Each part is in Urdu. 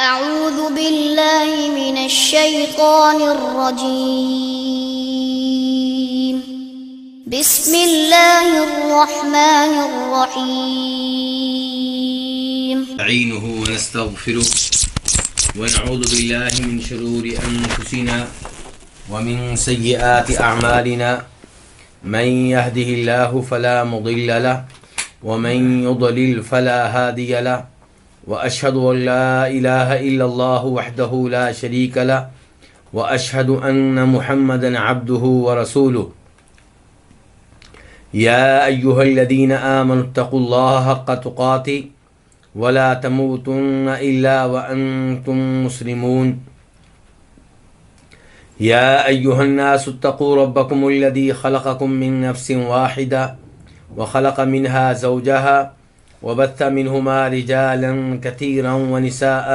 أعوذ بالله من الشيطان الرجيم بسم الله الرحمن الرحيم نستعينه ونستغفره ونعوذ بالله من شرور أنفسنا ومن سيئات أعمالنا من يهده الله فلا مضل له ومن يضلل فلا هادي له وأشهد أن لا إله إلا الله وحده لا شريك له وأشهد أن محمدا عبده ورسوله يا أيها الذين آمنوا اتقوا الله حق تقاته ولا تموتن إلا وأنتم مسلمون يا أيها الناس اتقوا ربكم الذي خلقكم من نفس واحدة وخلق منها زوجها وبث منهما رجالا كثيرا ونساء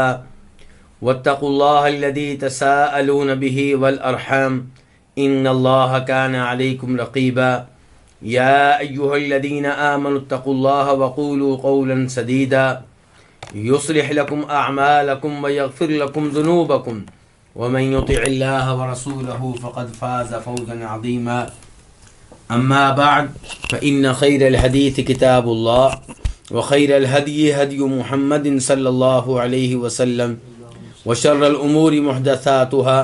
واتقوا الله الذي تساءلون به والأرحام إن الله كان عليكم رقيبا يا أيها الذين آمنوا اتقوا الله وقولوا قولا سديدا يصلح لكم أعمالكم ويغفر لكم ذنوبكم ومن يطع الله ورسوله فقد فاز فوزا عظيما أما بعد فإن خير الحديث كتاب الله وخير الهدي هدي محمد صلى الله عليه وسلم وشر الأمور محدثاتها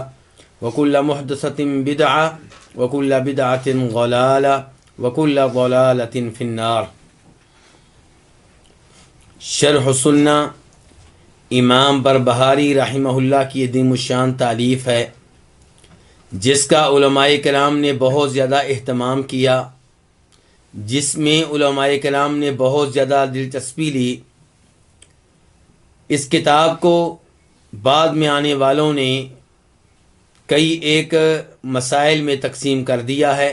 وكل محدثة بدعة وكل بدعة ضلالة وكل ضلالة في النار۔ شرح السنہ امام بربہاری رحمہ اللہ کی عظیم الشان تالیف ہے، جس کا علماء کرام نے بہت زیادہ اہتمام کیا، جس میں علماء کرام نے بہت زیادہ دلچسپی لی۔ اس کتاب کو بعد میں آنے والوں نے کئی ایک مسائل میں تقسیم کر دیا ہے،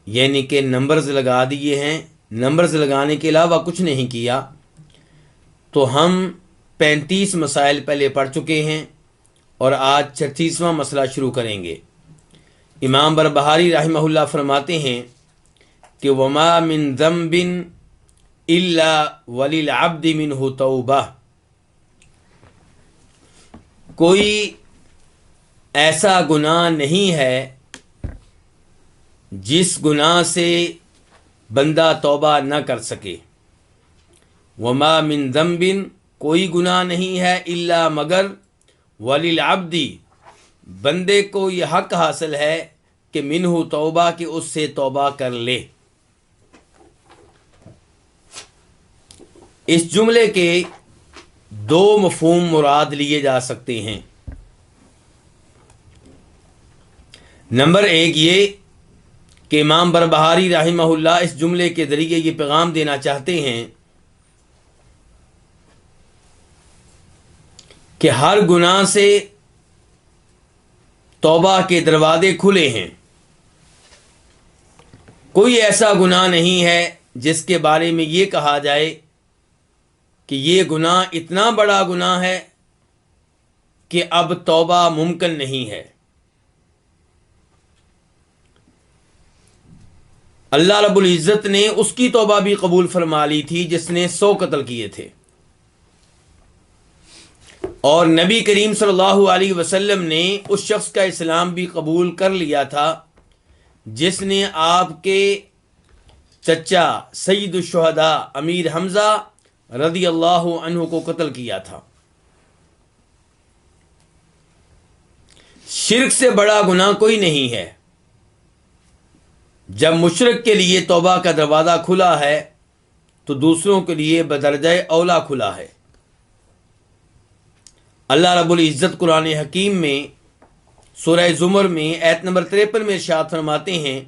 یعنی کہ نمبرز لگا دیے ہیں، نمبرز لگانے کے علاوہ کچھ نہیں کیا۔ تو ہم 35 مسائل پہلے پڑھ چکے ہیں اور آج 36واں مسئلہ شروع کریں گے۔ امام بربہاری رحمہ اللہ فرماتے ہیں کہ وما من ذنب الا وللعبد منہ توبہ، کوئی ایسا گناہ نہیں ہے جس گناہ سے بندہ توبہ نہ کر سکے۔ وما من ذنب، کوئی گناہ نہیں ہے الا مگر وللعبد، بندے کو یہ حق حاصل ہے کہ منہ توبہ، کہ اس سے توبہ کر لے۔ اس جملے کے دو مفہوم مراد لیے جا سکتے ہیں۔ نمبر ایک یہ کہ امام بربہاری رحمہ اللہ اس جملے کے ذریعے یہ پیغام دینا چاہتے ہیں کہ ہر گناہ سے توبہ کے دروازے کھلے ہیں۔ کوئی ایسا گناہ نہیں ہے جس کے بارے میں یہ کہا جائے کہ یہ گناہ اتنا بڑا گناہ ہے کہ اب توبہ ممکن نہیں ہے۔ اللہ رب العزت نے اس کی توبہ بھی قبول فرما لی تھی جس نے 100 قتل کیے تھے، اور نبی کریم صلی اللہ علیہ وسلم نے اس شخص کا اسلام بھی قبول کر لیا تھا جس نے آپ کے چچا سید الشہداء امیر حمزہ رضی اللہ عنہ کو قتل کیا تھا۔ شرک سے بڑا گناہ کوئی نہیں ہے۔ جب مشرک کے لیے توبہ کا دروازہ کھلا ہے تو دوسروں کے لیے بدرجہ اولا کھلا ہے۔ اللہ رب العزت قرآن حکیم میں سورہ زمر میں آیت نمبر 53 میں ارشاد فرماتے ہیں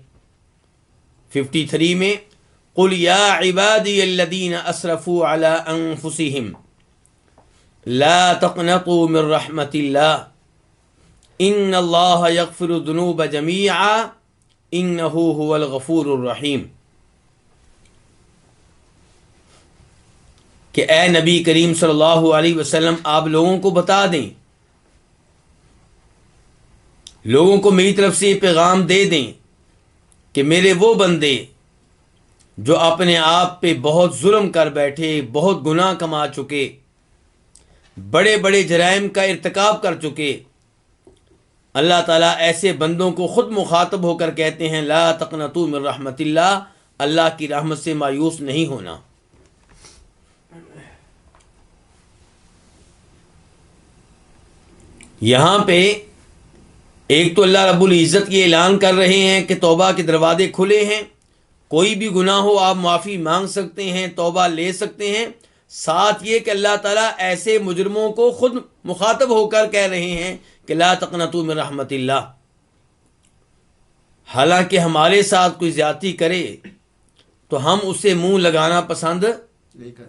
53 میں قُلْ يَا عِبَادِيَ الَّذِينَ أَسْرَفُوا عَلَىٰ أَنفُسِهِمْ لَا تَقْنَطُوا مِن رَحْمَةِ اللَّهِ إِنَّ اللَّهَ يَغْفِرُ الذُّنُوبَ جَمِيعًا إِنَّهُ هُوَ الْغَفُورُ الرَّحِيمُ، کہ اے نبی کریم صلی اللہ علیہ وسلم آپ لوگوں کو بتا دیں، لوگوں کو میری طرف سے یہ پیغام دے دیں کہ میرے وہ بندے جو اپنے آپ پہ بہت ظلم کر بیٹھے، بہت گناہ کما چکے، بڑے بڑے جرائم کا ارتکاب کر چکے، اللہ تعالیٰ ایسے بندوں کو خود مخاطب ہو کر کہتے ہیں لا تقنطوا من رحمت اللہ، اللہ کی رحمت سے مایوس نہیں ہونا۔ یہاں پہ ایک تو اللہ رب العزت یہ اعلان کر رہے ہیں کہ توبہ کے دروازے کھلے ہیں، کوئی بھی گناہ ہو آپ معافی مانگ سکتے ہیں، توبہ لے سکتے ہیں۔ ساتھ یہ کہ اللہ تعالیٰ ایسے مجرموں کو خود مخاطب ہو کر کہہ رہے ہیں کہ لا تقنطوا من رحمت اللہ۔ حالانکہ ہمارے ساتھ کوئی زیادتی کرے تو ہم اسے منہ لگانا پسند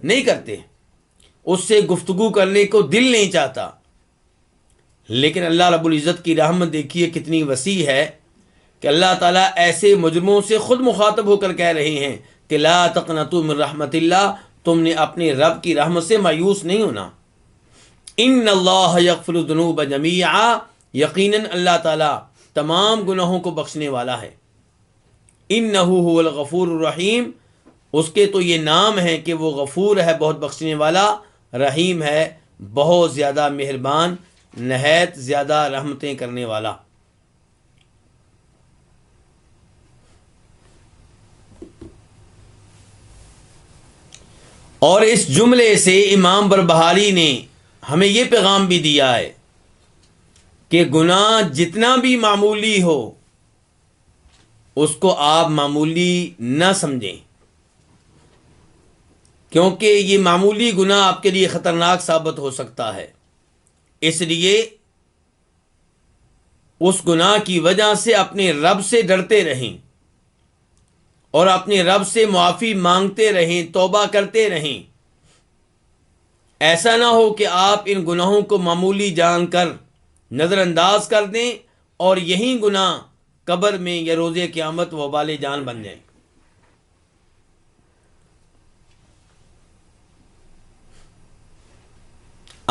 نہیں کرتے، اس سے گفتگو کرنے کو دل نہیں چاہتا، لیکن اللہ رب العزت کی رحمت دیکھیے کتنی وسیع ہے کہ اللہ تعالیٰ ایسے مجرموں سے خود مخاطب ہو کر کہہ رہے ہیں کہ لا تقنطوا من رحمت اللہ، تم نے اپنے رب کی رحمت سے مایوس نہیں ہونا۔ ان اللہ یغفر الذنوب جمیعا، یقیناً اللہ تعالیٰ تمام گناہوں کو بخشنے والا ہے۔ انہ هو الغفور الرحیم، اس کے تو یہ نام ہے کہ وہ غفور ہے بہت بخشنے والا، رحیم ہے بہت زیادہ مہربان، نہایت زیادہ رحمتیں کرنے والا۔ اور اس جملے سے امام بربہاری نے ہمیں یہ پیغام بھی دیا ہے کہ گناہ جتنا بھی معمولی ہو اس کو آپ معمولی نہ سمجھیں، کیونکہ یہ معمولی گناہ آپ کے لیے خطرناک ثابت ہو سکتا ہے۔ اس لیے اس گناہ کی وجہ سے اپنے رب سے ڈرتے رہیں اور اپنے رب سے معافی مانگتے رہیں، توبہ کرتے رہیں۔ ایسا نہ ہو کہ آپ ان گناہوں کو معمولی جان کر نظر انداز کر دیں اور یہی گناہ قبر میں یا روز قیامت وبال جان بن جائیں۔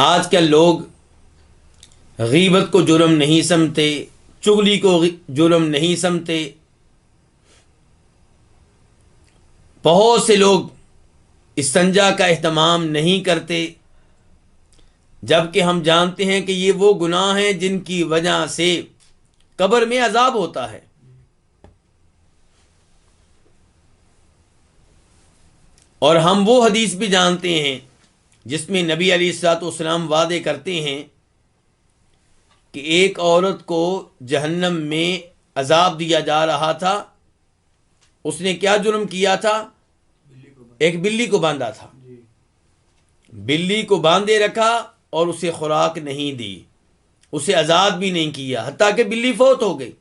آج کل لوگ غیبت کو جرم نہیں سمجھتے، چغلی کو جرم نہیں سمجھتے، بہت سے لوگ استنجا کا اہتمام نہیں کرتے، جبکہ ہم جانتے ہیں کہ یہ وہ گناہ ہیں جن کی وجہ سے قبر میں عذاب ہوتا ہے۔ اور ہم وہ حدیث بھی جانتے ہیں جس میں نبی علیہ الصلوۃ والسلام وعدے کرتے ہیں کہ ایک عورت کو جہنم میں عذاب دیا جا رہا تھا، اس نے کیا جرم کیا تھا؟ ایک بلی کو باندھا تھا، بلی کو باندھے رکھا اور اسے خوراک نہیں دی، اسے آزاد بھی نہیں کیا، حتیٰ کہ بلی فوت ہو گئی۔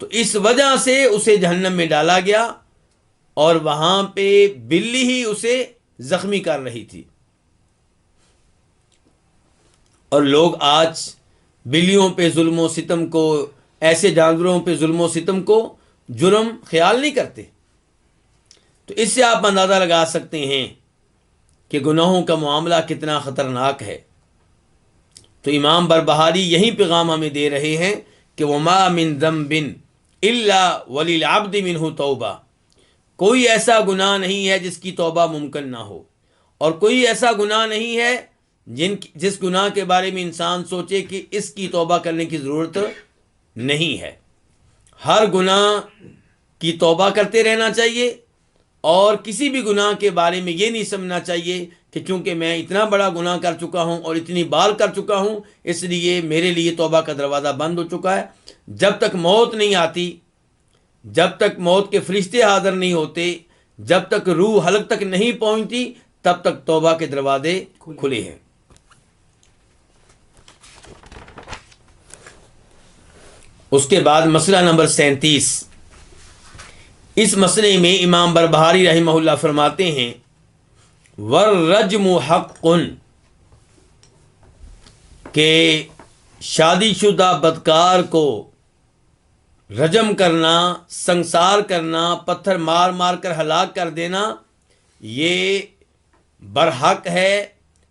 تو اس وجہ سے اسے جہنم میں ڈالا گیا اور وہاں پہ بلی ہی اسے زخمی کر رہی تھی۔ اور لوگ آج بلیوں پہ ظلم و ستم کو، ایسے جانوروں پہ ظلم و ستم کو جرم خیال نہیں کرتے۔ تو اس سے آپ اندازہ لگا سکتے ہیں کہ گناہوں کا معاملہ کتنا خطرناک ہے۔ تو امام بربہاری یہی پیغام ہمیں دے رہے ہیں کہ وَمَا مِن ذَنبٍ إِلَّا وَلِلْعَبْدِ مِنْهُ توبہ، کوئی ایسا گناہ نہیں ہے جس کی توبہ ممکن نہ ہو، اور کوئی ایسا گناہ نہیں ہے جس گناہ کے بارے میں انسان سوچے کہ اس کی توبہ کرنے کی ضرورت نہیں ہے۔ ہر گناہ کی توبہ کرتے رہنا چاہیے، اور کسی بھی گناہ کے بارے میں یہ نہیں سمجھنا چاہیے کہ چونکہ میں اتنا بڑا گناہ کر چکا ہوں اور اتنی بار کر چکا ہوں اس لیے میرے لیے توبہ کا دروازہ بند ہو چکا ہے۔ جب تک موت نہیں آتی، جب تک موت کے فرشتے حاضر نہیں ہوتے، جب تک روح حلق تک نہیں پہنچتی، تب تک توبہ کے دروازے کھلے ہیں۔ اس کے بعد مسئلہ نمبر 37، اس مسئلے میں امام بربہاری رحمہ اللہ فرماتے ہیں وَالرَّجْمُ حَقٌّ، کہ شادی شدہ بدکار کو رجم کرنا، سنسار کرنا، پتھر مار مار کر ہلاک کر دینا، یہ برحق ہے،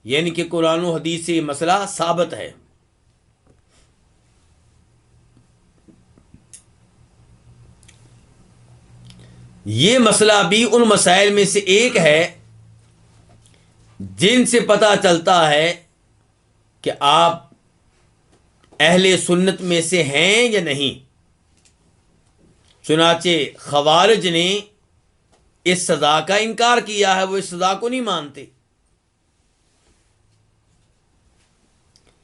یعنی کہ قرآن و حدیث سے یہ مسئلہ ثابت ہے۔ یہ مسئلہ بھی ان مسائل میں سے ایک ہے جن سے پتہ چلتا ہے کہ آپ اہل سنت میں سے ہیں یا نہیں۔ چنانچہ خوارج نے اس سزا کا انکار کیا ہے، وہ اس سزا کو نہیں مانتے،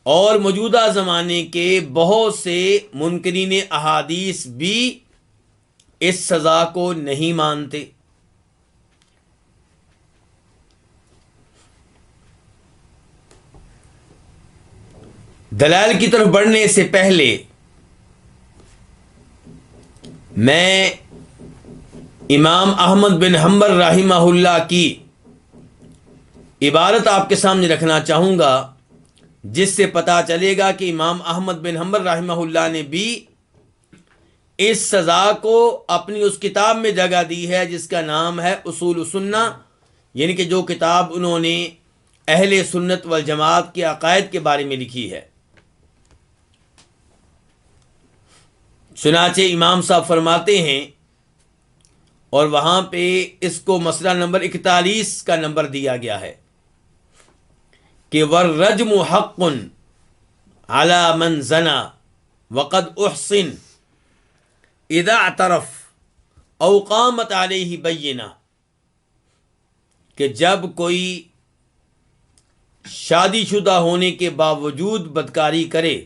اور موجودہ زمانے کے بہت سے منکرین احادیث بھی اس سزا کو نہیں مانتے۔ دلائل کی طرف بڑھنے سے پہلے میں امام احمد بن حنبل رحمہ اللہ کی عبارت آپ کے سامنے رکھنا چاہوں گا، جس سے پتہ چلے گا کہ امام احمد بن حنبل رحمہ اللہ نے بھی اس سزا کو اپنی اس کتاب میں جگہ دی ہے جس کا نام ہے اصول السنہ، یعنی کہ جو کتاب انہوں نے اہل سنت والجماعت کے عقائد کے بارے میں لکھی ہے۔ چنانچہ امام صاحب فرماتے ہیں، اور وہاں پہ اس کو مسئلہ نمبر 41 کا نمبر دیا گیا ہے کہ والرجم حق علی من زنا وقد احسن اذا اعترف او قامت علیہ بینہ، کہ جب کوئی شادی شدہ ہونے کے باوجود بدکاری کرے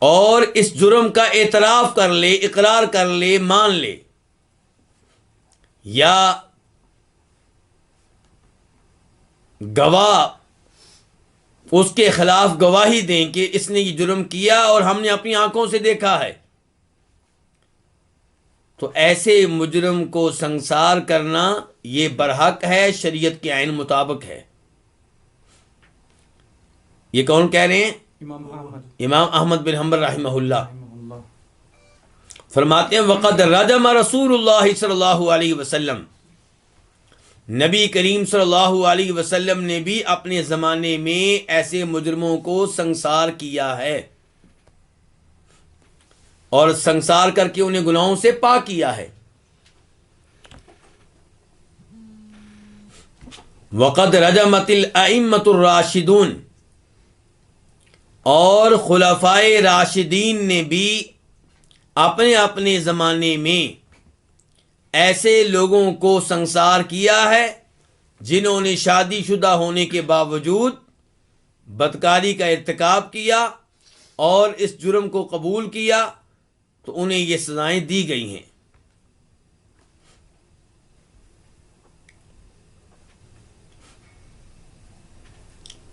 اور اس جرم کا اعتراف کر لے، اقرار کر لے، مان لے، یا گواہ اس کے خلاف گواہی دیں کہ اس نے یہ جرم کیا اور ہم نے اپنی آنکھوں سے دیکھا ہے، تو ایسے مجرم کو سنسار کرنا یہ برحق ہے، شریعت کے عین مطابق ہے۔ یہ کون کہہ رہے ہیں؟ امام احمد بن حنبل رحمہ اللہ فرماتے ہیں وقد رجم رسول اللہ صلی اللہ علیہ وسلم، نبی کریم صلی اللہ علیہ وسلم نے بھی اپنے زمانے میں ایسے مجرموں کو سنسار کیا ہے، اور سنسار کر کے انہیں گناہوں سے پاک کیا ہے۔ وقد رجمت الائمۃ الراشدون، اور خلفائے راشدین نے بھی اپنے اپنے زمانے میں ایسے لوگوں کو سنسار کیا ہے جنہوں نے شادی شدہ ہونے کے باوجود بدکاری کا ارتکاب کیا اور اس جرم کو قبول کیا، تو انہیں یہ سزائیں دی گئی ہیں۔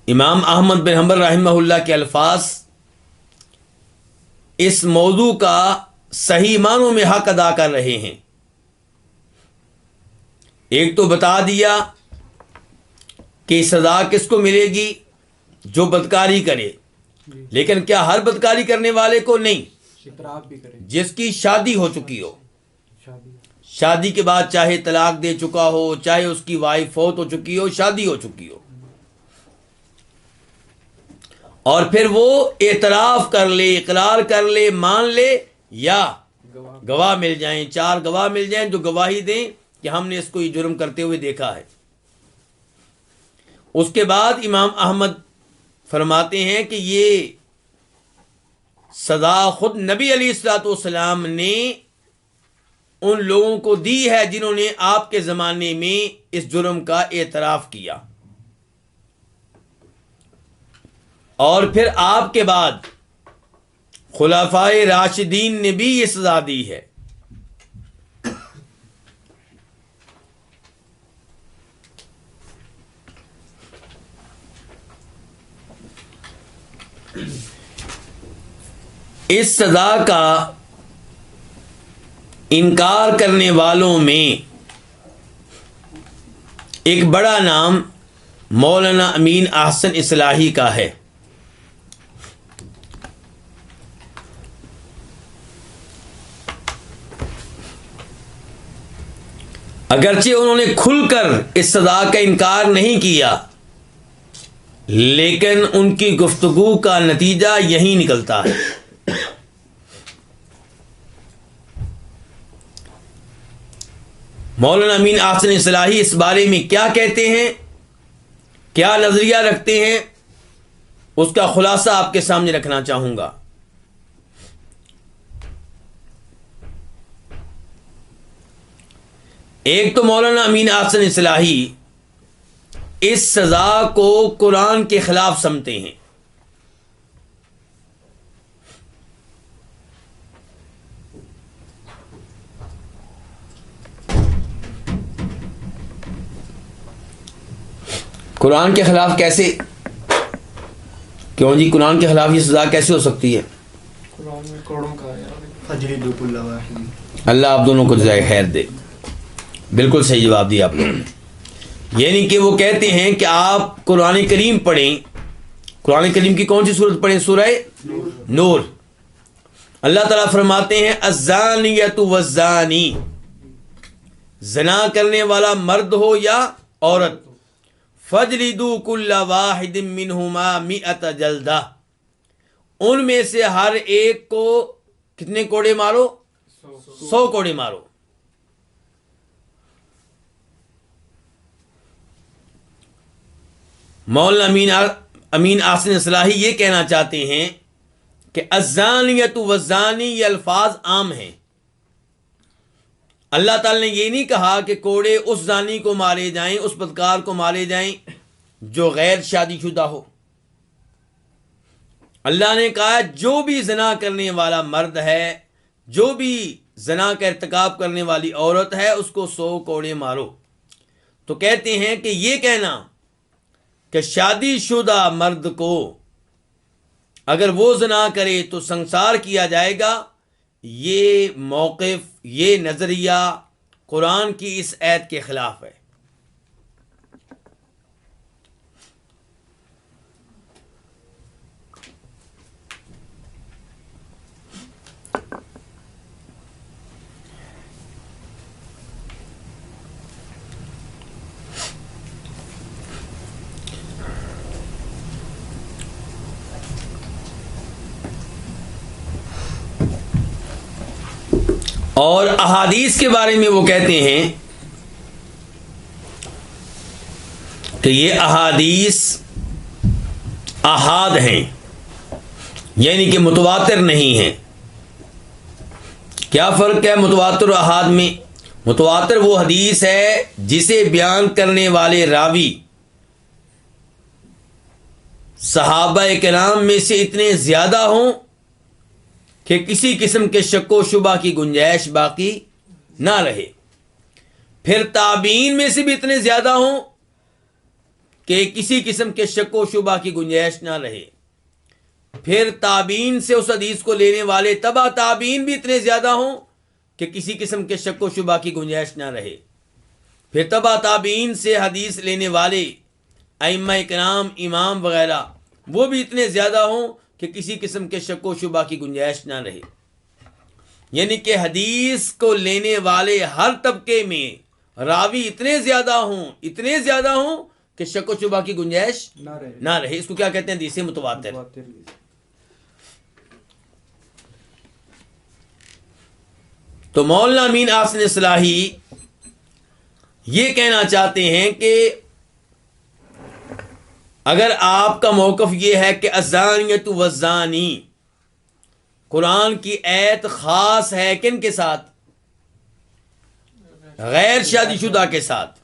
امام احمد بن حنبل رحمہ اللہ کے الفاظ اس موضوع کا صحیح معنوں میں حق ادا کر رہے ہیں۔ ایک تو بتا دیا کہ سزا کس کو ملے گی؟ جو بدکاری کرے، لیکن کیا ہر بدکاری کرنے والے کو؟ نہیں، جس کی شادی ہو چکی ہو، شادی کے بعد چاہے طلاق دے چکا ہو، چاہے اس کی وائف فوت ہو چکی ہو، شادی ہو چکی ہو، اور پھر وہ اعتراف کر لے، اقرار کر لے، مان لے، یا گواہ مل جائیں، 4 گواہ مل جائیں جو گواہی دیں کہ ہم نے اس کو یہ جرم کرتے ہوئے دیکھا ہے۔ اس کے بعد امام احمد فرماتے ہیں کہ یہ سزا خود نبی علیہ الصلوۃ والسلام نے ان لوگوں کو دی ہے جنہوں نے آپ کے زمانے میں اس جرم کا اعتراف کیا، اور پھر آپ کے بعد خلفائے راشدین نے بھی یہ سزا دی ہے۔ اس سزا کا انکار کرنے والوں میں ایک بڑا نام مولانا امین احسن اصلاحی کا ہے۔ اگرچہ انہوں نے کھل کر اس سزا کا انکار نہیں کیا، لیکن ان کی گفتگو کا نتیجہ یہی نکلتا ہے۔ مولانا امین احسن اصلاحی اس بارے میں کیا کہتے ہیں، کیا نظریہ رکھتے ہیں، اس کا خلاصہ آپ کے سامنے رکھنا چاہوں گا۔ ایک تو مولانا امین احسن اصلاحی اس سزا کو قرآن کے خلاف سمجھتے ہیں۔ قرآن کے خلاف کیسے؟ کیوں جی قرآن کے خلاف یہ سزا کیسے ہو سکتی ہے؟ قرآن میں کوڑوں کا فجلدوا کل واحد۔ اللہ آپ دونوں کو جزائے خیر دے، بالکل صحیح جواب دیا آپ نے۔ یعنی کہ وہ کہتے ہیں کہ آپ قرآن کریم پڑھیں، قرآن کریم کی کون سی سورت پڑھیں؟ سورہ نور۔ اللہ تعالیٰ فرماتے ہیں الزانیۃ والزانی، زنا کرنے والا مرد ہو یا عورت، فجلدوا کل واحد منہما مئۃ جلدہ، ان میں سے ہر ایک کو کتنے کوڑے مارو؟ 100 کوڑے مارو۔ مولانا امین احسن اصلاحی یہ کہنا چاہتے ہیں کہ الزانیۃ والزانی یہ الفاظ عام ہیں۔ اللہ تعالی نے یہ نہیں کہا کہ کوڑے اس زانی کو مارے جائیں، اس بدکار کو مارے جائیں جو غیر شادی شدہ ہو۔ اللہ نے کہا جو بھی زنا کرنے والا مرد ہے، جو بھی زنا کا ارتکاب کرنے والی عورت ہے، اس کو 100 کوڑے مارو۔ تو کہتے ہیں کہ یہ کہنا کہ شادی شدہ مرد کو اگر وہ زنا کرے تو سنسار کیا جائے گا، یہ موقف، یہ نظریہ قرآن کی اس آیت کے خلاف ہے۔ اور احادیث کے بارے میں وہ کہتے ہیں کہ یہ احادیث احاد ہیں، یعنی کہ متواتر نہیں ہیں۔ کیا فرق ہے متواتر و احاد میں؟ متواتر وہ حدیث ہے جسے بیان کرنے والے راوی صحابہ کرام میں سے اتنے زیادہ ہوں کہ کسی قسم کے شک و شبہ کی گنجائش باقی نہ رہے، پھر تابعین میں سے بھی اتنے زیادہ ہوں کہ کسی قسم کے شک و شبہ کی گنجائش نہ رہے، پھر تابعین سے اس حدیث کو لینے والے تبع تابعین بھی اتنے زیادہ ہوں کہ کسی قسم کے شک و شبہ کی گنجائش نہ رہے، پھر تبع تابعین سے حدیث لینے والے ائمہ کرام، امام وغیرہ وہ بھی اتنے زیادہ ہوں کہ کسی قسم کے شک و شبہ کی گنجائش نہ رہے۔ یعنی کہ حدیث کو لینے والے ہر طبقے میں راوی اتنے زیادہ ہوں کہ شک و شبہ کی گنجائش نہ رہے۔ اس کو کیا کہتے ہیں؟ حدیث متواتر۔ تو مولانا امین احسن اصلاحی یہ کہنا چاہتے ہیں کہ اگر آپ کا موقف یہ ہے کہ الزانیۃ والزانی قرآن کی آیت خاص ہے کن کے ساتھ؟ غیر شادی شدہ کے ساتھ،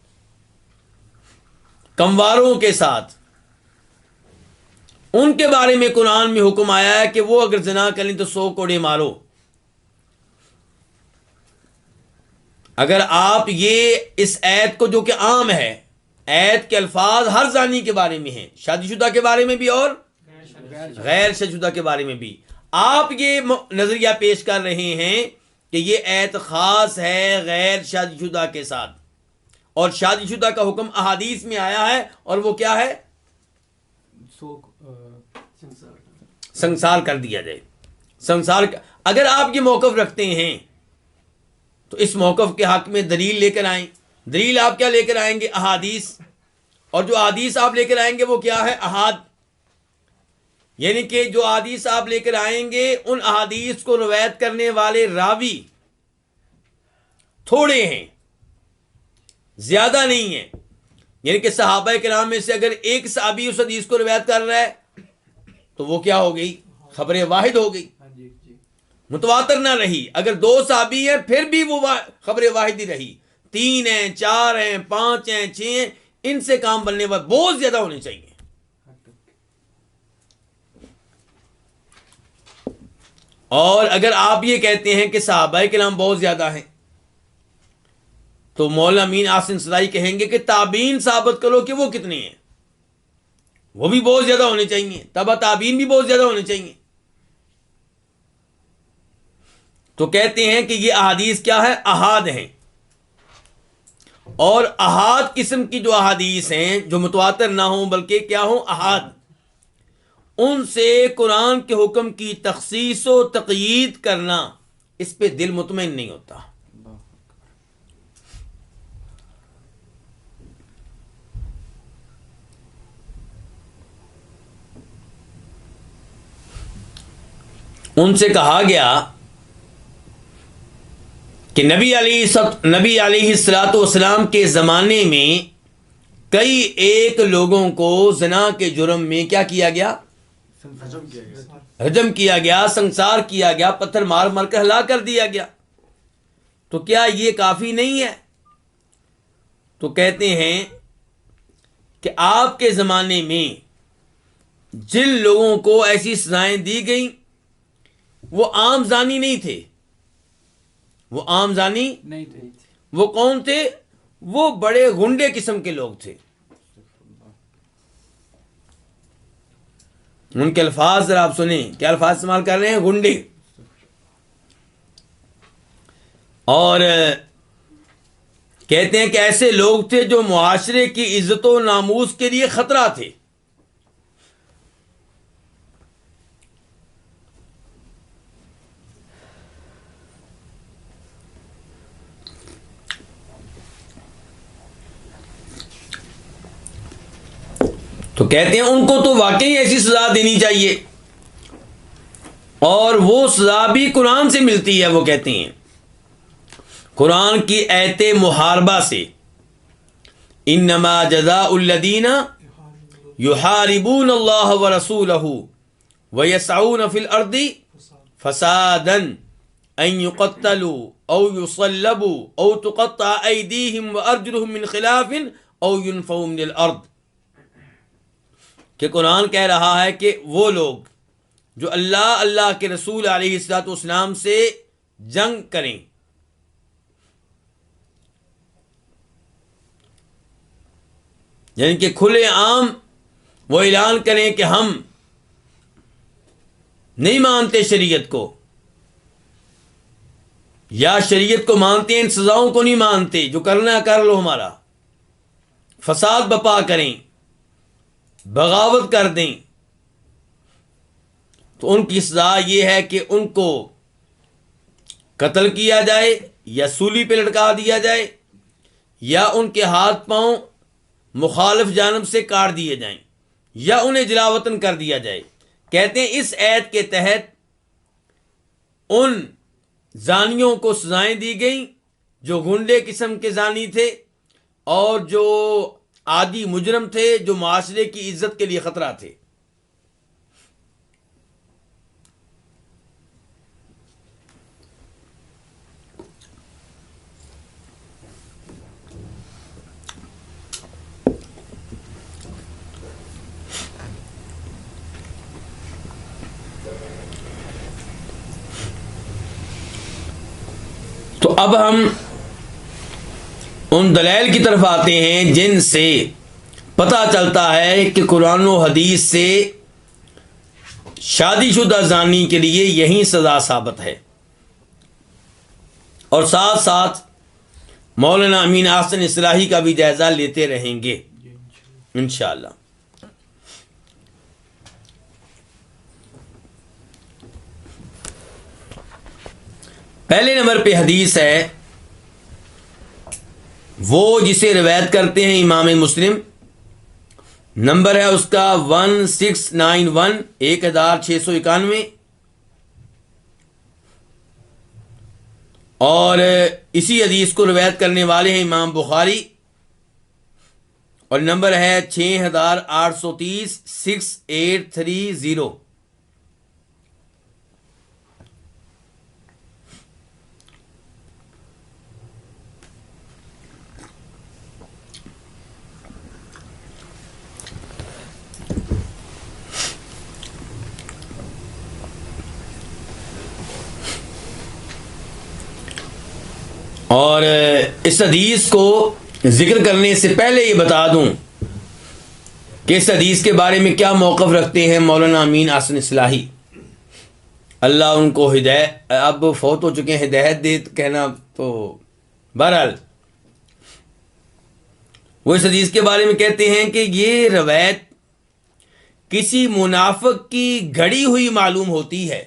کمواروں کے ساتھ، ان کے بارے میں قرآن میں حکم آیا ہے کہ وہ اگر زنا کریں تو 100 کوڑے مارو۔ اگر آپ یہ اس آیت کو، جو کہ عام ہے، آیت کے الفاظ ہر زانی کے بارے میں ہیں، شادی شدہ کے بارے میں بھی اور غیر شادی شدہ کے بارے میں بھی، آپ یہ نظریہ پیش کر رہے ہیں کہ یہ آیت خاص ہے غیر شادی شدہ کے ساتھ، اور شادی شدہ کا حکم احادیث میں آیا ہے، اور وہ کیا ہے؟ سنسار کر دیا جائے۔ اگر آپ یہ موقف رکھتے ہیں تو اس موقف کے حق میں دلیل لے کر آئیں۔ دلیل آپ کیا لے کر آئیں گے؟ احادیث، اور جو احادیث آپ لے کر آئیں گے وہ کیا ہے؟ احاد۔ یعنی کہ جو احادیث آپ لے کر آئیں گے ان احادیث کو روایت کرنے والے راوی تھوڑے ہیں، زیادہ نہیں ہیں. یعنی کہ صحابہ کرام میں سے اگر ایک صحابی اس حدیث کو روایت کر رہا ہے تو وہ کیا ہو گئی؟ خبر واحد ہو گئی، متواتر نہ رہی. اگر 2 صحابی ہیں پھر بھی وہ خبر واحد ہی رہی. 3 ہیں، 4 ہیں، 5 ہیں، 6 ہیں، ان سے کام بننے والے بہت زیادہ ہونے چاہیے. اور اگر آپ یہ کہتے ہیں کہ صحابہ کرام بہت زیادہ ہیں تو مولانا امین احسن صدائی کہیں گے کہ تابعین ثابت کرو کہ وہ کتنے ہیں، وہ بھی بہت زیادہ ہونے چاہیے، تبع تابعین بھی بہت زیادہ ہونے چاہیے. تو کہتے ہیں کہ یہ احادیث کیا ہے؟ احاد ہیں. اور احاد قسم کی جو احادیث ہیں جو متواتر نہ ہوں بلکہ کیا ہوں؟ احاد، ان سے قرآن کے حکم کی تخصیص و تقیید کرنا، اس پہ دل مطمئن نہیں ہوتا. ان سے کہا گیا کہ نبی علیہ الصلوۃ والسلام کے زمانے میں کئی ایک لوگوں کو زنا کے جرم میں کیا کیا گیا؟ رجم کیا گیا، سنسار کیا گیا، پتھر مار مار کر ہلاک کر دیا گیا. تو کیا یہ کافی نہیں ہے؟ تو کہتے ہیں کہ آپ کے زمانے میں جن لوگوں کو ایسی سزائیں دی گئیں وہ عام زانی نہیں تھے. وہ عام زانی نہیں تھے. وہ کون تھے؟ وہ بڑے غنڈے قسم کے لوگ تھے. ان کے الفاظ ذرا آپ سنیں، کیا الفاظ استعمال کر رہے ہیں؟ غنڈے. اور کہتے ہیں کہ ایسے لوگ تھے جو معاشرے کی عزت و ناموس کے لیے خطرہ تھے. تو کہتے ہیں ان کو تو واقعی ایسی سزا دینی چاہیے، اور وہ سزا بھی قرآن سے ملتی ہے. وہ کہتے ہیں قرآن کی ایت محاربہ سے، انما جزاء الذین یحاربون اللہ ورسولہ ویسعون فی الارض فسادا ان یقتلوا او یصلبوا او تقطع ایدیہم وارجلہم من خلاف او ینفوا من الارض. کہ قرآن کہہ رہا ہے کہ وہ لوگ جو اللہ کے رسول علیہ الصلوۃ والسلام سے جنگ کریں، یعنی کہ کھلے عام وہ اعلان کریں کہ ہم نہیں مانتے شریعت کو، یا شریعت کو مانتے ہیں ان سزاؤں کو نہیں مانتے، جو کرنا ہے کر لو ہمارا، فساد بپا کریں، بغاوت کر دیں، تو ان کی سزا یہ ہے کہ ان کو قتل کیا جائے یا سولی پہ لٹکا دیا جائے یا ان کے ہاتھ پاؤں مخالف جانب سے کاٹ دیے جائیں یا انہیں جلا وطن کر دیا جائے. کہتے ہیں اس ایت کے تحت ان زانیوں کو سزائیں دی گئیں جو گنڈے قسم کے زانی تھے اور جو عادی مجرم تھے، جو معاشرے کی عزت کے لیے خطرہ تھے. تو اب ہم ان دلائل کی طرف آتے ہیں جن سے پتہ چلتا ہے کہ قرآن و حدیث سے شادی شدہ زانی کے لیے یہی سزا ثابت ہے. اور ساتھ ساتھ مولانا امین احسن اصلاحی کا بھی جائزہ لیتے رہیں گے انشاءاللہ. پہلے نمبر پہ حدیث ہے وہ جسے روایت کرتے ہیں امام مسلم، نمبر ہے اس کا 1691 1691، اور اسی حدیث کو روایت کرنے والے ہیں امام بخاری اور نمبر ہے 6830 6830۔ اور اس حدیث کو ذکر کرنے سے پہلے یہ بتا دوں کہ اس حدیث کے بارے میں کیا موقف رکھتے ہیں مولانا امین احسن اصلاحی، اللہ ان کو ہدایت، اب فوت ہو چکے ہیں، ہدایت دے کہنا تو بہرحال وہ اس حدیث کے بارے میں کہتے ہیں کہ یہ روایت کسی منافق کی گھڑی ہوئی معلوم ہوتی ہے۔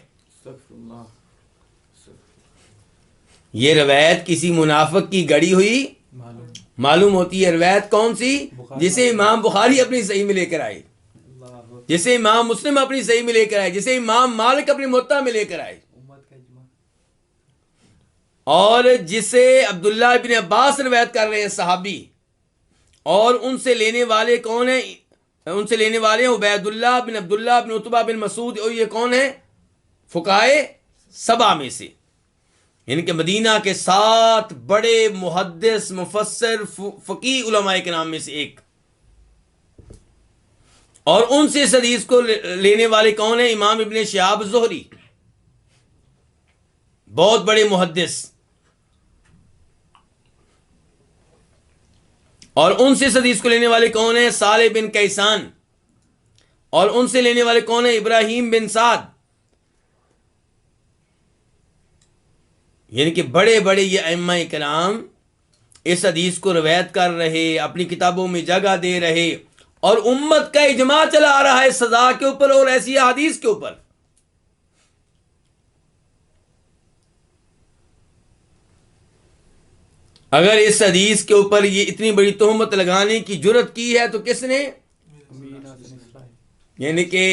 یہ روایت کسی منافق کی گڑی ہوئی معلوم ہوتی ہے۔ روایت کون سی؟ جسے امام بخاری اپنی صحیح میں لے کر آئے، جسے امام مسلم اپنی صحیح میں لے کر آئے، جسے امام مالک اپنی موطا میں لے کر آئے، اور جسے عبداللہ بن عباس روایت کر رہے ہیں صحابی، اور ان سے لینے والے کون ہیں؟ ان سے لینے والے ہیں عبید اللہ بن عبداللہ بن عتبہ بن مسعود، اور یہ کون ہیں؟ فقہائے سبع میں سے، یعنی کہ مدینہ کے 7 بڑے محدث مفسر فقیہ علماء کے نام میں سے ایک، اور ان سے اس حدیث کو لینے والے کون ہیں؟ امام ابن شہاب زہری، بہت بڑے محدث، اور ان سے اس حدیث کو لینے والے کون ہیں؟ صالح بن کیسان، اور ان سے لینے والے کون ہیں؟ ابراہیم بن سعد، یعنی کہ بڑے بڑے یہ ائمہ کرام اس حدیث کو روایت کر رہے، اپنی کتابوں میں جگہ دے رہے، اور امت کا اجماع چلا آ رہا ہے سزا کے اوپر اور ایسی حدیث کے اوپر۔ اگر اس حدیث کے اوپر یہ اتنی بڑی تہمت لگانے کی جرت کی ہے تو کس نے؟ یعنی کہ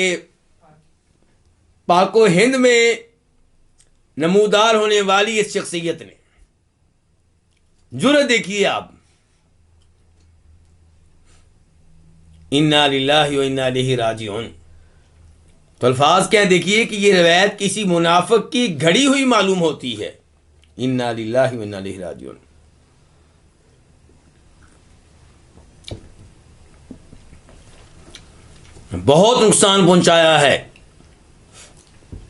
پاک و ہند میں نمودار ہونے والی اس شخصیت نے جرت دیکھیے آپ۔ انا للہ و انا الیہ راجعون، تو الفاظ کیا دیکھیے کہ یہ روایت کسی منافق کی گھڑی ہوئی معلوم ہوتی ہے۔ انا للہ و انا الیہ راجعون۔ بہت نقصان پہنچایا ہے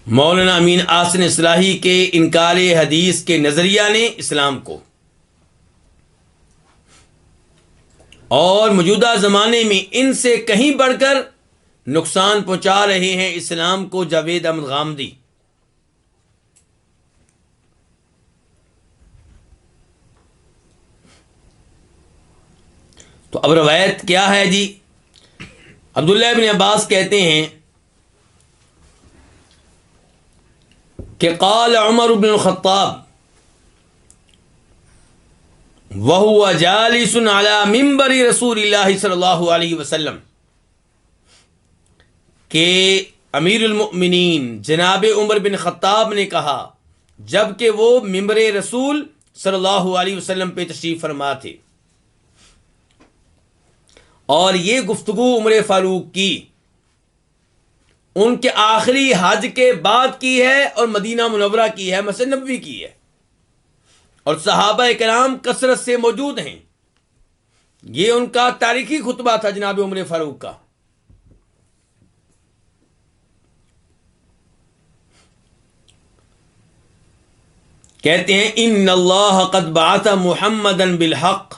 مولانا امین احسن اصلاحی کے انکار حدیث کے نظریہ نے اسلام کو، اور موجودہ زمانے میں ان سے کہیں بڑھ کر نقصان پہنچا رہے ہیں اسلام کو جاوید احمد غامدی۔ تو اب روایت کیا ہے جی؟ عبداللہ بن عباس کہتے ہیں کہ قال عمر بن الخطاب وهو جالس على منبر رسول اللہ صلی اللہ علیہ وسلم، کہ امیر المؤمنین جناب عمر بن خطاب نے کہا جبکہ وہ منبر رسول صلی اللہ علیہ وسلم پہ تشریف فرما تھے، اور یہ گفتگو عمر فاروق کی ان کے آخری حج کے بعد کی ہے، اور مدینہ منورہ کی ہے، مسجد نبوی کی ہے، اور صحابہ کرام کثرت سے موجود ہیں۔ یہ ان کا تاریخی خطبہ تھا جناب عمر فاروق کا۔ کہتے ہیں ان اللہ قد بعث محمدا بالحق،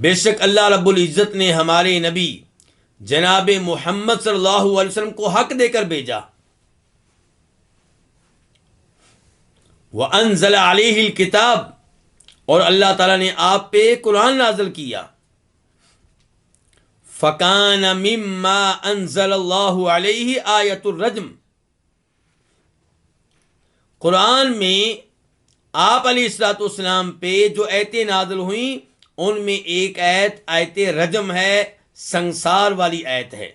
بے شک اللہ رب العزت نے ہمارے نبی جناب محمد صلی اللہ علیہ وسلم کو حق دے کر بھیجا، وَأَنزَلَ عَلَيْهِ الْكِتَابِ، اور اللہ تعالیٰ نے آپ پہ قرآن نازل کیا، فَكَانَ مِمَّا أَنزَلَ اللَّهُ عَلَيْهِ آیَةُ الرَّجْمِ، قرآن میں آپ علیہ الصلوۃ والسلام پہ جو آیتیں نازل ہوئیں ان میں ایک آیت رجم ہے، سنسار والی آیت ہے۔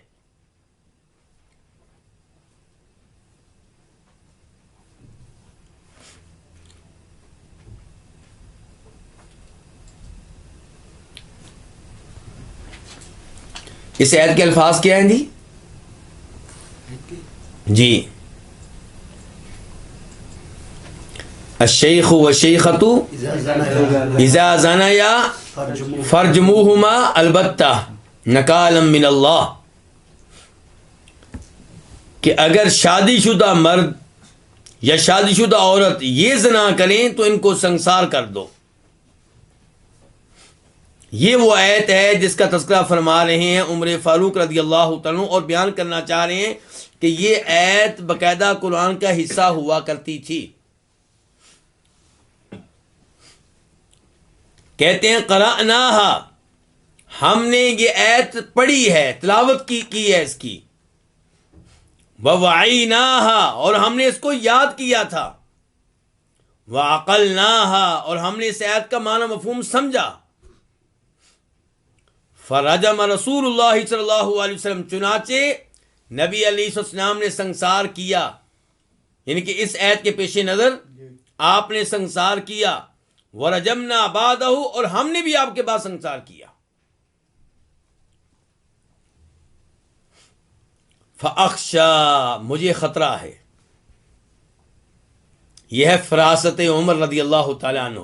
اس آیت کے الفاظ کیا ہیں جی الشیخ والشیخۃ اذا زنیا فرجموہما البتہ نکالا من اللہ، کہ اگر شادی شدہ مرد یا شادی شدہ عورت یہ زنا کریں تو ان کو سنسار کر دو. یہ وہ آیت ہے جس کا تذکرہ فرما رہے ہیں عمر فاروق رضی اللہ تعالیٰ عنہ، اور بیان کرنا چاہ رہے ہیں کہ یہ آیت باقاعدہ قرآن کا حصہ ہوا کرتی تھی. کہتے ہیں قرأناہا، ہم نے یہ آیت پڑھی ہے، تلاوت کی ہے اس کی. ووعیناہا، اور ہم نے اس کو یاد کیا تھا. وعقلناہا، اور ہم نے اس آیت کا معنی مفہوم سمجھا. فرجم رسول اللہ صلی اللہ علیہ وسلم، چنانچہ نبی علیہ السلام نے سنسار کیا، یعنی کہ اس آیت کے پیش نظر آپ نے سنسار کیا. ورجمنا بعدہ، اور ہم نے بھی آپ کے بعد سنسار کیا. فاخشا، مجھے خطرہ ہے. یہ ہے فراست عمر رضی اللہ تعالیٰ عنہ.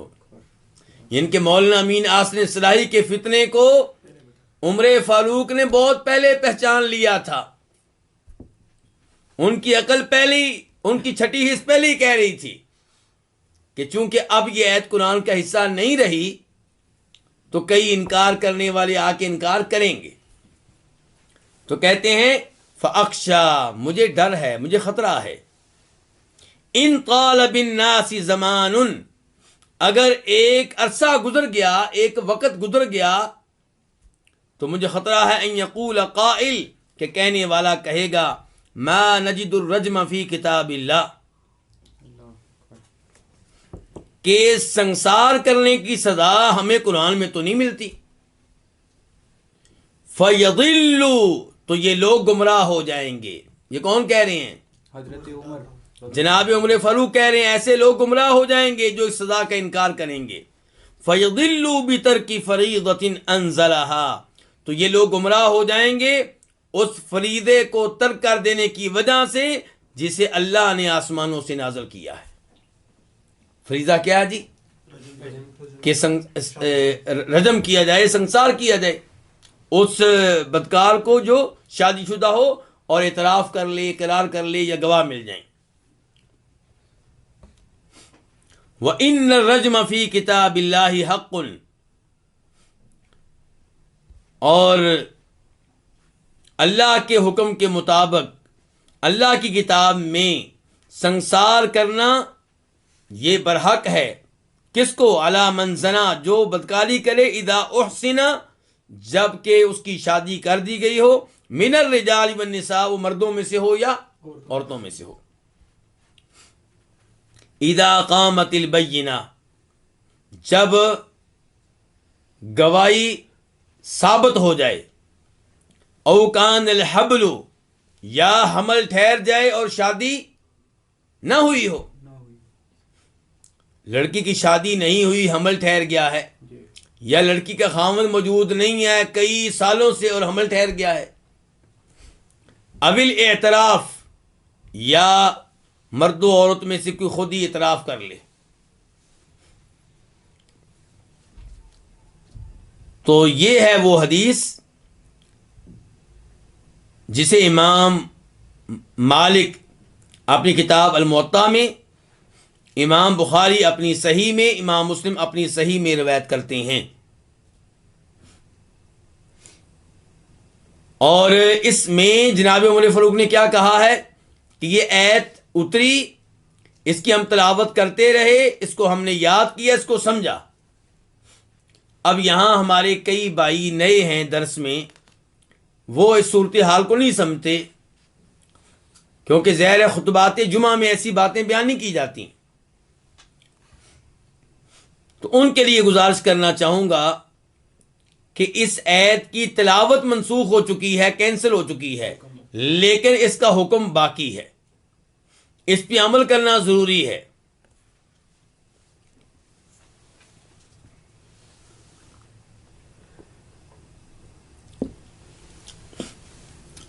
ان کے مولانا امین آصف اصلاحی کے فتنے کو عمر فاروق نے بہت پہلے پہچان لیا تھا. ان کی عقل پہلی، ان کی چھٹی حص پہلی کہہ رہی تھی کہ چونکہ اب یہ آیت قرآن کا حصہ نہیں رہی تو کئی انکار کرنے والے آ کے انکار کریں گے. تو کہتے ہیں فاخشا، مجھے ڈر ہے، مجھے خطرہ ہے. ان طال بالناس زمان، اگر ایک عرصہ گزر گیا، ایک وقت گزر گیا، تو مجھے خطرہ ہے ان یقول قائل، کہ کہنے والا کہے گا ما نجد الرجم فی کتاب اللہ، کہ سنسار کرنے کی سزا ہمیں قرآن میں تو نہیں ملتی. فَيَضِلُّ، تو یہ لوگ گمراہ ہو جائیں گے. یہ کون کہہ رہے ہیں؟ حضرت عمر. جناب عمر فاروق کہہ رہے ہیں ایسے لوگ گمراہ ہو جائیں گے جو اس سزا کا انکار کریں گے. فَيَضِلُّ بِتَرْكِ فَرِيضَةٍ أَنزَلَهَا، تو یہ لوگ گمراہ ہو جائیں گے اس فریضے کو ترک کر دینے کی وجہ سے جسے اللہ نے آسمانوں سے نازل کیا ہے. فریضہ کیا ہے جی؟ کہ رجم کیا جائے، سنسار کیا جائے اس بدکار کو جو شادی شدہ ہو اور اعتراف کر لے، اقرار کر لے یا گواہ مل جائیں. وَإِنَّ الرَّجْمَ فِي كِتَابِ اللَّهِ حَقٌّ، اور اللہ کے حکم کے مطابق اللہ کی کتاب میں سنسار کرنا یہ برحق ہے. کس کو؟ علی من زنا، جو بدکاری کرے، اذا احسن، جب کہ اس کی شادی کر دی گئی ہو، من الرجال والنساء، وہ مردوں میں سے ہو یا عورتوں میں سے ہو. اذا قامت البینہ، جب گواہی ثابت ہو جائے. او کان الحبل، یا حمل ٹھہر جائے اور شادی نہ ہوئی ہو. لڑکی کی شادی نہیں ہوئی، حمل ٹھہر گیا ہے، یا لڑکی کا خاوند موجود نہیں ہے کئی سالوں سے اور حمل ٹھہر گیا ہے. اول اعتراف، یا مرد و عورت میں سے کوئی خود ہی اعتراف کر لے. تو یہ ہے وہ حدیث جسے امام مالک اپنی کتاب الموطا میں، امام بخاری اپنی صحیح میں، امام مسلم اپنی صحیح میں روایت کرتے ہیں. اور اس میں جناب عمر فاروق نے کیا کہا ہے کہ یہ آیت اتری، اس کی ہم تلاوت کرتے رہے، اس کو ہم نے یاد کیا، اس کو سمجھا. اب یہاں ہمارے کئی بھائی نئے ہیں درس میں، وہ اس صورتحال کو نہیں سمجھتے، کیونکہ ظاہر خطبات جمعہ میں ایسی باتیں بیان نہیں کی جاتی. تو ان کے لیے گزارش کرنا چاہوں گا کہ اس آیت کی تلاوت منسوخ ہو چکی ہے، کینسل ہو چکی ہے، لیکن اس کا حکم باقی ہے، اس پہ عمل کرنا ضروری ہے.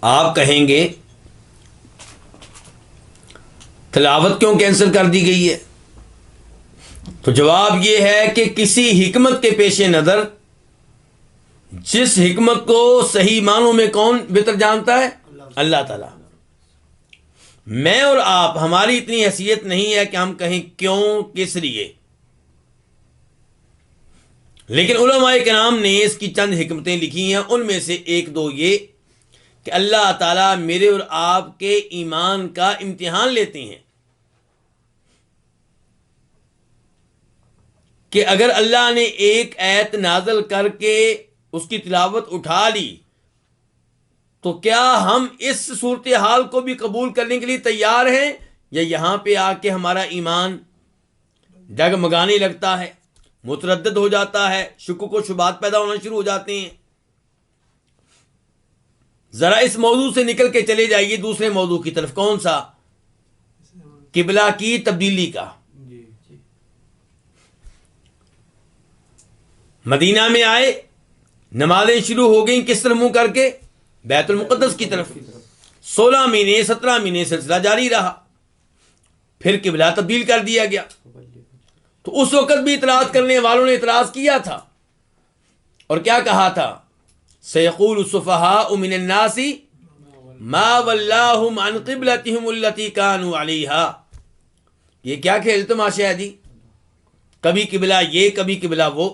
آپ کہیں گے تلاوت کیوں کینسل کر دی گئی ہے؟ تو جواب یہ ہے کہ کسی حکمت کے پیش نظر، جس حکمت کو صحیح معنوں میں کون بہتر جانتا ہے؟ اللہ تعالیٰ۔ میں اور آپ، ہماری اتنی حیثیت نہیں ہے کہ ہم کہیں کیوں، کس لیے، لیکن علماء کرام نے اس کی چند حکمتیں لکھی ہیں، ان میں سے ایک دو یہ کہ اللہ تعالیٰ میرے اور آپ کے ایمان کا امتحان لیتے ہیں کہ اگر اللہ نے ایک آیت نازل کر کے اس کی تلاوت اٹھا لی تو کیا ہم اس صورتحال کو بھی قبول کرنے کے لیے تیار ہیں، یا یہاں پہ آ کے ہمارا ایمان ڈگمگانے لگتا ہے، متردد ہو جاتا ہے، شکوک و شبہات پیدا ہونا شروع ہو جاتے ہیں۔ ذرا اس موضوع سے نکل کے چلے جائیے دوسرے موضوع کی طرف۔ کون سا؟ قبلہ کی تبدیلی کا۔ مدینہ میں آئے، نمازیں شروع ہو گئیں، کس طرح منہ کر کے؟ بیت المقدس کی طرف۔ 16 مہینے 17 مہینے سلسلہ جاری رہا، پھر قبلہ تبدیل کر دیا گیا۔ تو اس وقت بھی اعتراض کرنے والوں نے اعتراض کیا تھا، اور کیا کہا تھا؟ سیقول السفہاء من الناس ما ولاہم عن قبلتہم التی کانوا علیہا۔ یہ کیا کھیل تماشا ہے جی؟ کبھی قبلہ یہ، کبھی قبلہ وہ،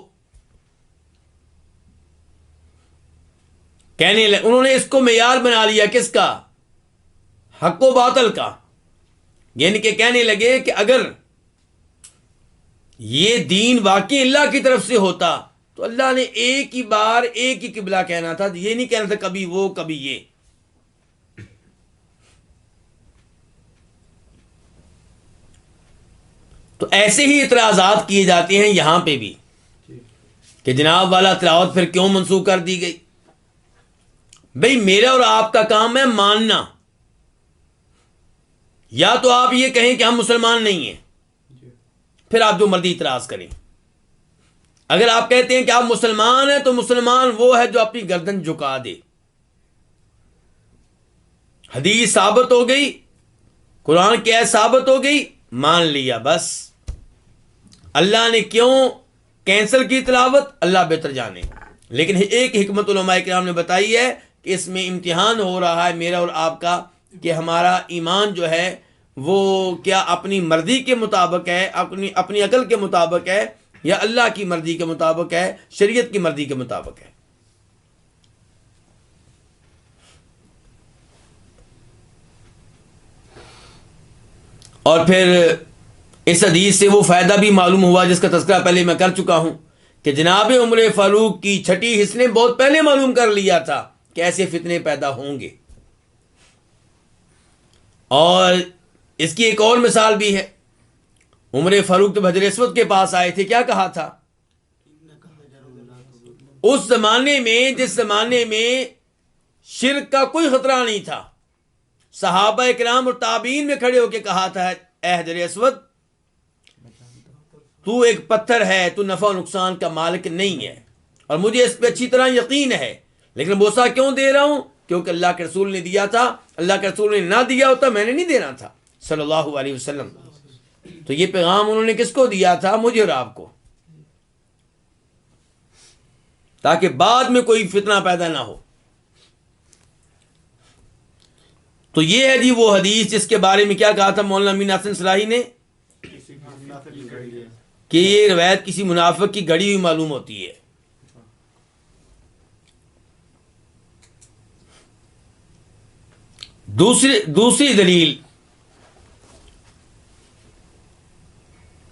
انہوں نے اس کو معیار بنا لیا، کس کا؟ حق و باطل کا۔ یعنی کہ کہنے لگے کہ اگر یہ دین واقعی اللہ کی طرف سے ہوتا تو اللہ نے ایک ہی بار ایک ہی قبلہ کہنا تھا، یہ نہیں کہنا تھا کبھی وہ کبھی یہ۔ تو ایسے ہی اعتراضات کیے جاتے ہیں یہاں پہ بھی کہ جناب والا تلاوت پھر کیوں منسوخ کر دی گئی؟ بھئی میرا اور آپ کا کام ہے ماننا، یا تو آپ یہ کہیں کہ ہم مسلمان نہیں ہیں، پھر آپ جو مرضی اعتراض کریں۔ اگر آپ کہتے ہیں کہ آپ مسلمان ہیں تو مسلمان وہ ہے جو اپنی گردن جھکا دے، حدیث ثابت ہو گئی، قرآن کی آیت ثابت ہو گئی، مان لیا بس۔ اللہ نے کیوں کینسل کی تلاوت اللہ بہتر جانے، لیکن ایک حکمت علماء کرام نے بتائی ہے کہ اس میں امتحان ہو رہا ہے میرا اور آپ کا، کہ ہمارا ایمان جو ہے وہ کیا اپنی مرضی کے مطابق ہے، اپنی عقل کے مطابق ہے، یا اللہ کی مرضی کے مطابق ہے، شریعت کی مرضی کے مطابق ہے۔ اور پھر اس حدیث سے وہ فائدہ بھی معلوم ہوا جس کا تذکرہ پہلے میں کر چکا ہوں کہ جناب عمر فاروق کی چھٹی حص نے بہت پہلے معلوم کر لیا تھا کہ ایسے فتنے پیدا ہوں گے۔ اور اس کی ایک اور مثال بھی ہے، عمر فاروق تو حجر اسود کے پاس آئے تھے، کیا کہا تھا؟ اس زمانے میں، جس زمانے میں شرک کا کوئی خطرہ نہیں تھا، صحابہ اکرام اور تابعین میں کھڑے ہو کے کہا تھا، اے حجر اسود تو ایک پتھر ہے، تو نفع و نقصان کا مالک نہیں ہے، اور مجھے اس پہ اچھی طرح یقین ہے، لیکن بوسہ کیوں دے رہا ہوں؟ کیونکہ اللہ کے رسول نے دیا تھا، اللہ کے رسول نے نہ دیا ہوتا میں نے نہیں دینا تھا صلی اللہ علیہ وسلم۔ تو یہ پیغام انہوں نے کس کو دیا تھا؟ مجھے اور آپ کو، تاکہ بعد میں کوئی فتنہ پیدا نہ ہو۔ تو یہ ہے جی وہ حدیث جس کے بارے میں کیا کہا تھا مولانا امین حسن صلاحی نے، کہ یہ روایت کسی منافق کی گھڑی ہوئی معلوم ہوتی ہے۔ دوسری دلیل،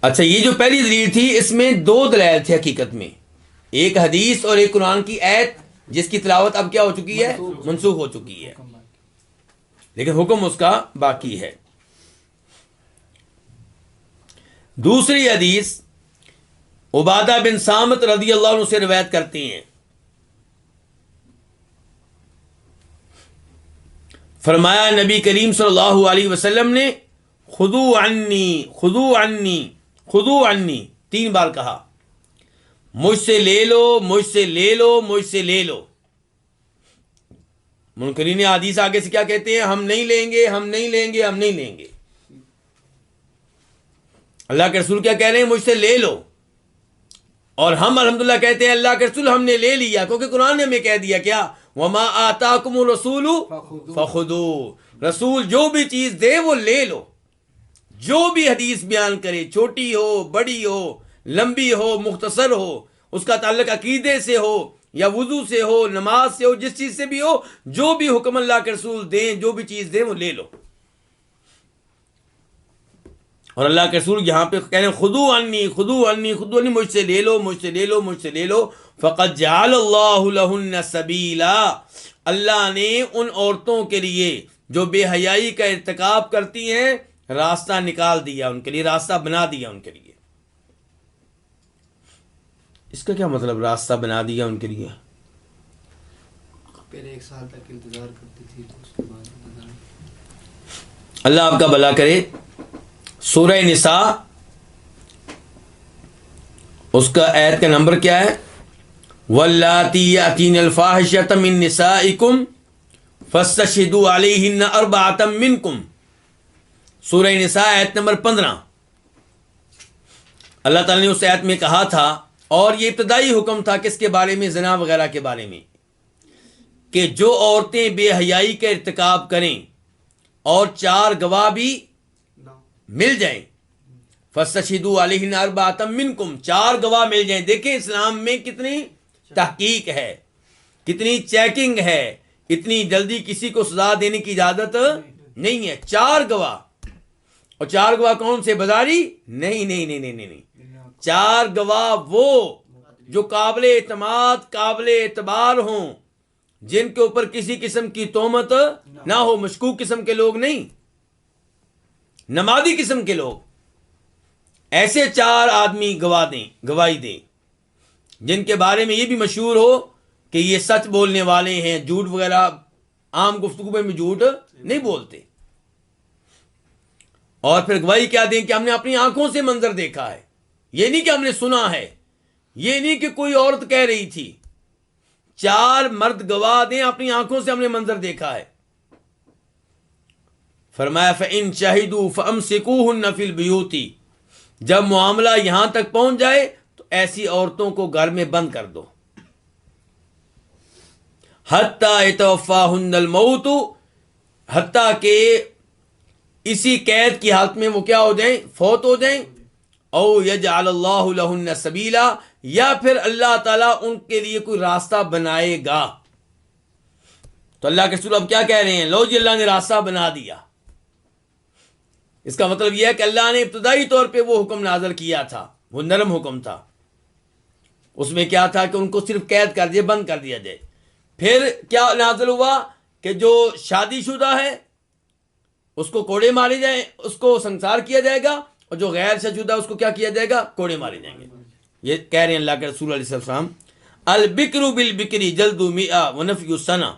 اچھا یہ جو پہلی دلیل تھی اس میں دو دلائل تھے حقیقت میں، ایک حدیث اور ایک قرآن کی آیت جس کی تلاوت اب کیا ہو چکی ہے؟ منسوخ ہو چکی ہے، لیکن حکم اس کا باقی ہے۔ دوسری حدیث عبادہ بن صامت رضی اللہ عنہ سے روایت کرتے ہیں، فرمایا نبی کریم صلی اللہ علیہ وسلم نے خذوا عنی خذوا عنی خذوا عنی 3 بار کہا، مجھ سے لے لو، مجھ سے لے لو، مجھ سے لے لو۔ منکرین حدیث آگے سے کیا کہتے ہیں؟ ہم نہیں لیں گے، ہم نہیں لیں گے، ہم نہیں لیں گے۔ اللہ کے رسول کیا کہہ رہے ہیں؟ مجھ سے لے لو۔ اور ہم الحمدللہ کہتے ہیں اللہ کے رسول ہم نے لے لیا، کیونکہ قرآن نے ہمیں کہہ دیا کیا؟ وما آتاکم الرسول فخذوہ، رسول جو بھی چیز دے وہ لے لو۔ جو بھی حدیث بیان کرے، چھوٹی ہو، بڑی ہو، لمبی ہو، مختصر ہو، اس کا تعلق عقیدے سے ہو یا وضو سے ہو، نماز سے ہو، جس چیز سے بھی ہو، جو بھی حکم اللہ کے رسول دیں، جو بھی چیز دیں وہ لے لو۔ اور اللہ کے رسول یہاں پہ کہہ رہے ہیں خذو عنی خذو عنی خذو عنی، مجھ سے لے لو، مجھ سے لے لو، مجھ سے لے لو۔ فقد جعل اللہ لہن سبیلا، اللہ نے ان عورتوں کے لیے جو بے حیائی کا ارتکاب کرتی ہیں راستہ نکال دیا، ان کے لیے راستہ بنا دیا ان کے لیے۔ اس کا کیا مطلب راستہ بنا دیا ان کے لیے؟ پہلے 1 سال تک انتظار کرتی تھی، اس کے بعد اللہ آپ کا بھلا کرے۔ سورہ نساء اس کا آیت کا نمبر کیا ہے؟ واللاتی یاتین الفاحشۃ من نسائکم فاستشہدوا علیہن اربعۃ منکم، سورہ نساء آیت نمبر 15۔ اللہ تعالیٰ نے اس آیت میں کہا تھا، اور یہ ابتدائی حکم تھا کس کے بارے میں؟ زنا وغیرہ کے بارے میں، کہ جو عورتیں بے حیائی کا ارتکاب کریں اور 4 گواہ بھی مل جائیں، فاستشہدوا علیہن اربعۃ منکم، 4 گواہ مل جائیں۔ دیکھیں اسلام میں کتنی تحقیق ہے، کتنی چیکنگ ہے، اتنی جلدی کسی کو سزا دینے کی اجازت نہیں ہے۔ 4 گواہ، اور 4 گواہ کون سے؟ بازاری؟ نہیں نہیں نہیں نہیں نہیں، 4 گواہ وہ جو قابل اعتماد، قابل اعتبار ہوں، جن کے اوپر کسی قسم کی تہمت نہ ہو، مشکوک قسم کے لوگ نہیں، نمازی قسم کے لوگ۔ ایسے 4 آدمی گواہی دیں جن کے بارے میں یہ بھی مشہور ہو کہ یہ سچ بولنے والے ہیں، جھوٹ وغیرہ عام گفتگو میں جھوٹ نہیں بولتے۔ اور پھر گواہی کیا دیں؟ کہ ہم نے اپنی آنکھوں سے منظر دیکھا ہے، یہ نہیں کہ ہم نے سنا ہے، یہ نہیں کہ کوئی عورت کہہ رہی تھی۔ 4 مرد گواہ دیں اپنی آنکھوں سے ہم نے منظر دیکھا ہے۔ فرمایا فَإِن شَهِدُوا فَأَمْسِكُوهُنَّ فِي الْبُيُوتِ، جب معاملہ یہاں تک پہنچ جائے تو ایسی عورتوں کو گھر میں بند کر دو۔ حَتَّى يَتَوَفَّاهُنَّ الْمَوْتُ، حتیٰ کہ اسی قید کی حالت میں وہ کیا ہو جائیں؟ فوت ہو جائیں۔ او یجعل اللہ لہن سبیلا، یا پھر اللہ تعالیٰ ان کے لیے کوئی راستہ بنائے گا۔ تو اللہ کے رسول اب کیا کہہ رہے ہیں؟ لو جی اللہ نے راستہ بنا دیا۔ اس کا مطلب یہ ہے کہ اللہ نے ابتدائی طور پہ وہ حکم نازل کیا تھا، وہ نرم حکم تھا، اس میں کیا تھا کہ ان کو صرف قید کر دیا، بند کر دیا جائے۔ پھر کیا نازل ہوا کہ جو شادی شدہ ہے اس کو کوڑے مارے جائیں، اس کو سنسار کیا جائے گا، اور جو غیر شادی شدہ اس کو کیا کیا جائے گا؟ کوڑے مارے جائیں گے۔ یہ کہہ رہے ہیں اللہ کے رسول علیہ السلام، البکر بالبکر جلد 100 ونفی سنہ،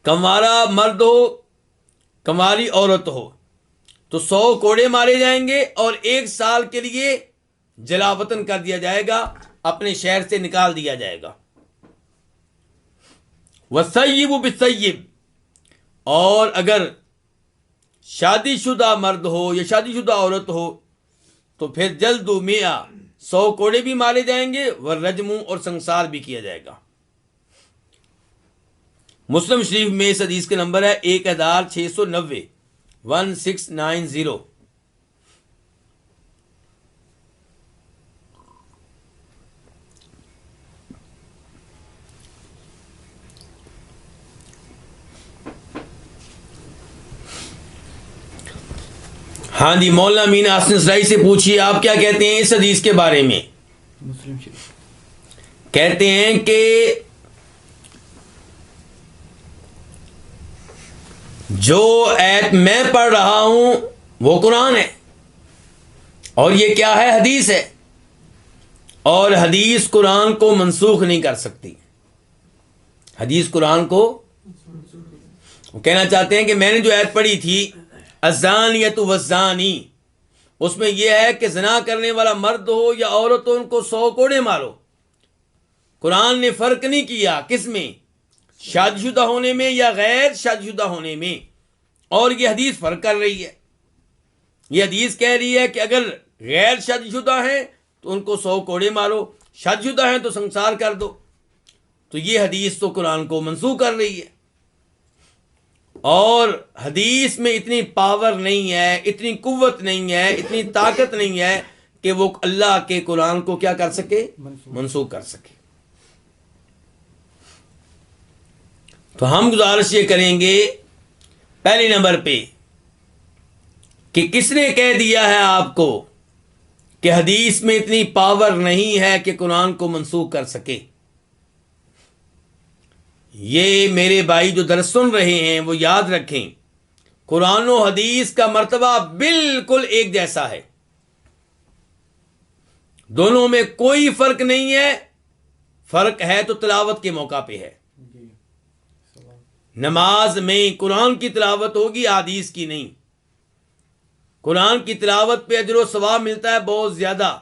کنوارا مرد ہو، کنواری عورت ہو تو 100 کوڑے مارے جائیں گے، اور 1 سال کے لیے جلا وطن کر دیا جائے گا، اپنے شہر سے نکال دیا جائے گا۔ وَالثَّيِّبُ بِالثَّيِّبِ، اور اگر شادی شدہ مرد ہو یا شادی شدہ عورت ہو تو پھر جلد 100 کوڑے بھی مارے جائیں گے، والرجم، اور سنسار بھی کیا جائے گا۔ مسلم شریف میں اس حدیث کا نمبر ہے 1690، 1690۔ ہاں جی، مولانا امین حسن اسرائی سے پوچھیے آپ کیا کہتے ہیں اس حدیث کے بارے میں؟ مسلم شریف کہتے ہیں کہ جو آیت میں پڑھ رہا ہوں وہ قرآن ہے، اور یہ کیا ہے؟ حدیث ہے، اور حدیث قرآن کو منسوخ نہیں کر سکتی۔ حدیث قرآن کو، وہ کہنا چاہتے ہیں کہ میں نے جو آیت پڑھی تھی الزانیۃ والزانی، اس میں یہ ہے کہ زنا کرنے والا مرد ہو یا عورت ہو ان کو 100 کوڑے مارو۔ قرآن نے فرق نہیں کیا کس میں؟ شادی شدہ ہونے میں یا غیر شادی شدہ ہونے میں. اور یہ حدیث فرق کر رہی ہے. یہ حدیث کہہ رہی ہے کہ اگر غیر شادی شدہ ہیں تو ان کو 100 کوڑے مارو، شادی شدہ ہیں تو سنسار کر دو. تو یہ حدیث تو قرآن کو منسوخ کر رہی ہے. اور حدیث میں اتنی پاور نہیں ہے، اتنی قوت نہیں ہے، اتنی طاقت نہیں ہے کہ وہ اللہ کے قرآن کو کیا کر سکے؟ منسوخ کر سکے. تو ہم گزارش یہ کریں گے پہلے نمبر پہ کہ کس نے کہہ دیا ہے آپ کو کہ حدیث میں اتنی پاور نہیں ہے کہ قرآن کو منسوخ کر سکے. یہ میرے بھائی جو درس سن رہے ہیں وہ یاد رکھیں، قرآن و حدیث کا مرتبہ بالکل ایک جیسا ہے، دونوں میں کوئی فرق نہیں ہے. فرق ہے تو تلاوت کے موقع پہ ہے. نماز میں قرآن کی تلاوت ہوگی، حدیث کی نہیں. قرآن کی تلاوت پہ اجر و ثواب ملتا ہے بہت زیادہ،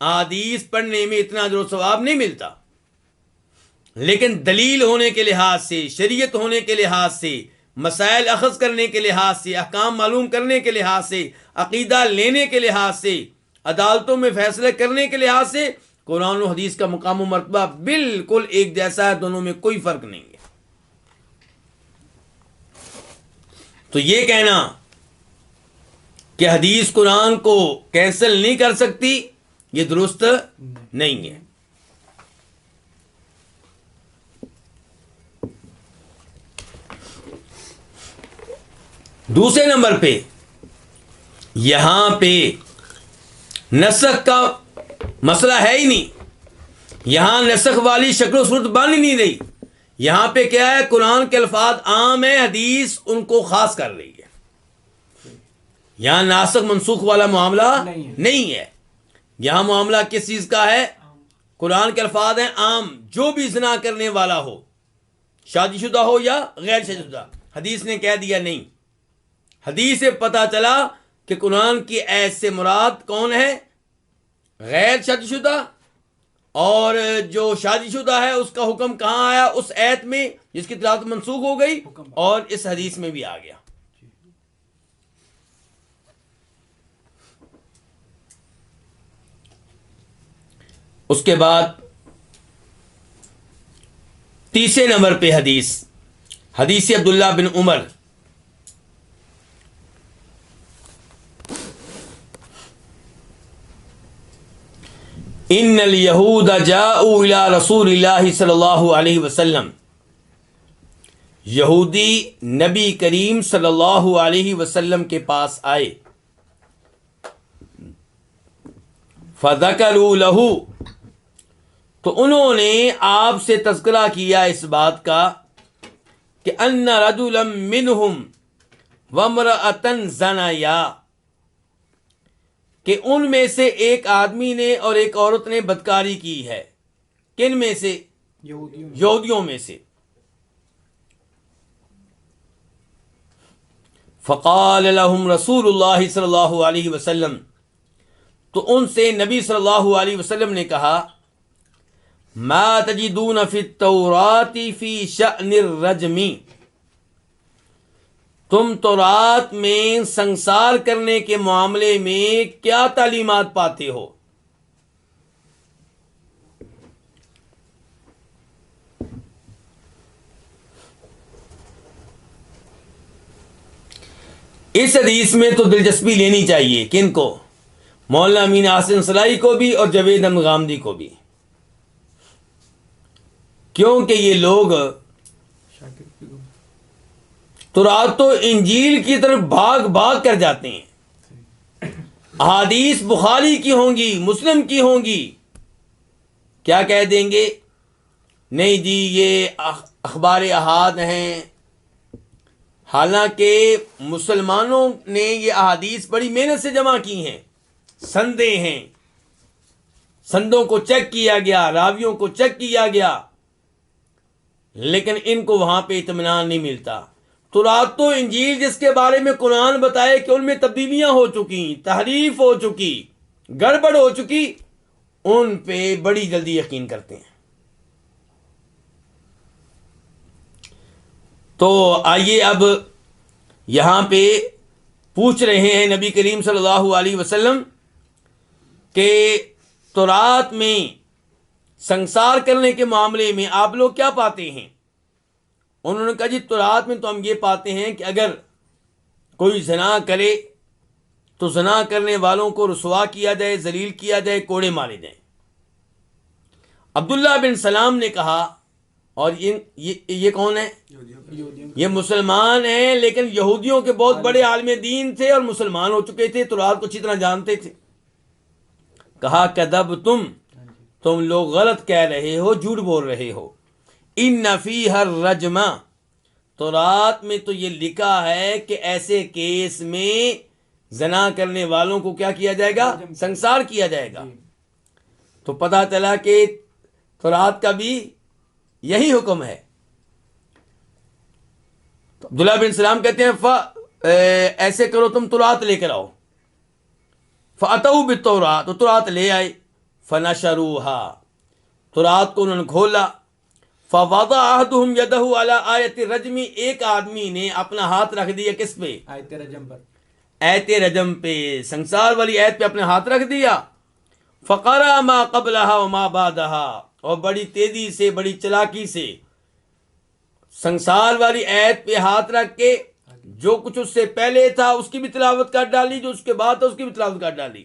حدیث پڑھنے میں اتنا اجر و ثواب نہیں ملتا. لیکن دلیل ہونے کے لحاظ سے، شریعت ہونے کے لحاظ سے، مسائل اخذ کرنے کے لحاظ سے، احکام معلوم کرنے کے لحاظ سے، عقیدہ لینے کے لحاظ سے، عدالتوں میں فیصلے کرنے کے لحاظ سے قرآن و حدیث کا مقام و مرتبہ بالکل ایک جیسا ہے، دونوں میں کوئی فرق نہیں ہے. تو یہ کہنا کہ حدیث قرآن کو کینسل نہیں کر سکتی یہ درست نہیں ہے. دوسرے نمبر پہ یہاں پہ نسخ کا مسئلہ ہے ہی نہیں. یہاں نسخ والی شکل و صورت بن ہی نہیں رہی. یہاں پہ کیا ہے؟ قرآن کے الفاظ عام ہے، حدیث ان کو خاص کر رہی ہے. یہاں ناسخ منسوخ والا معاملہ نہیں ہے. یہاں معاملہ کس چیز کا ہے؟ قرآن کے الفاظ ہیں عام، جو بھی زنا کرنے والا ہو، شادی شدہ ہو یا غیر شادی شدہ. حدیث نے کہہ دیا نہیں. حدیث سے پتہ چلا کہ قرآن کی ایت سے مراد کون ہے؟ غیر شادی شدہ. اور جو شادی شدہ ہے اس کا حکم کہاں آیا؟ اس ایت میں جس کی تلاوت منسوخ ہو گئی، اور اس حدیث میں بھی آ گیا. اس کے بعد تیسرے نمبر پہ حدیث عبداللہ بن عمر. ان الیہود جاؤوا الی رسول اللہ صلی اللہ علیہ وسلم. یہودی نبی کریم صلی اللہ علیہ وسلم کے پاس آئے. فذکروا لہ، تو انہوں نے آپ سے تذکرہ کیا اس بات کا کہ ان رجلا منہم وامرأۃ زنیا، کہ ان میں سے ایک آدمی نے اور ایک عورت نے بدکاری کی ہے. کن میں سے؟ یہودیوں میں سے. فقال لهم رسول اللہ صلی اللہ علیہ وسلم، تو ان سے نبی صلی اللہ علیہ وسلم نے کہا ما تجدون فی التوراۃ فی شأن الرجم، تم تورات میں سنسار کرنے کے معاملے میں کیا تعلیمات پاتے ہو؟ اس حدیث میں تو دلچسپی لینی چاہیے. کن کو؟ مولانا امین حسن صلاحی کو بھی اور جاوید احمد غامدی کو بھی، کیونکہ یہ لوگ تورات و انجیل کی طرف بھاگ بھاگ کر جاتے ہیں. احادیث بخاری کی ہوں گی، مسلم کی ہوں گی، کیا کہہ دیں گے؟ نہیں جی یہ اخبار احاد ہیں. حالانکہ مسلمانوں نے یہ احادیث بڑی محنت سے جمع کی ہیں، سندیں ہیں، سندوں کو چیک کیا گیا، راویوں کو چیک کیا گیا، لیکن ان کو وہاں پہ اطمینان نہیں ملتا. تورات و انجیل جس کے بارے میں قرآن بتائے کہ ان میں تبدیلیاں ہو چکی، تحریف ہو چکی، گڑبڑ ہو چکی، ان پہ بڑی جلدی یقین کرتے ہیں. تو آئیے اب یہاں پہ پوچھ رہے ہیں نبی کریم صلی اللہ علیہ وسلم کہ تورات میں سنسار کرنے کے معاملے میں آپ لوگ کیا پاتے ہیں؟ انہوں نے کہا جی تورات میں تو ہم یہ پاتے ہیں کہ اگر کوئی زنا کرے تو زنا کرنے والوں کو رسوا کیا جائے، ذلیل کیا جائے، کوڑے مارے جائیں۔ عبداللہ بن سلام نے کہا، اور یہ کون ہے؟ یہ مسلمان ہیں، لیکن یہودیوں کے بہت بڑے عالم دین تھے اور مسلمان ہو چکے تھے، تورات کو اچھی طرح جانتے تھے۔ کہا کذب تم لوگ غلط کہہ رہے ہو، جھوٹ بول رہے ہو۔ ان فیہا الرجم، تورات میں تو یہ لکھا ہے کہ ایسے کیس میں زنا کرنے والوں کو کیا کیا جائے گا؟ سنسار کیا جائے گا۔ تو پتہ چلا کہ تورات کا بھی یہی حکم ہے۔ تو عبداللہ بن سلام کہتے ہیں ایسے کرو تم تورات لے کر آؤ۔ فَأَتَوْا بِالتَّوْرَاةِ، تو تورات لے آئے۔ فَنَشَرُوهَا، تورات کو انہوں نے کھولا۔ فَوَضَعَ أَحَدُهُمْ يَدَهُ عَلَىٰ آیَةِ الرَّجْمِ، ایک آدمی نے اپنا ہاتھ رکھ دیا کس پہ؟ آیت رجم پر، آیت رجم پہ، سنسار والی آیت پہ اپنے ہاتھ رکھ دیا۔ فَقَرَأَ مَا قَبْلَهَا وَمَا بَعْدَهَا، اور بڑی تیزی سے، بڑی چلاکی سے سنسار والی آیت پہ ہاتھ رکھ کے جو کچھ اس سے پہلے تھا اس کی بھی تلاوت کر ڈالی، جو اس کے بعد تھا اس کی بھی تلاوت کر ڈالی۔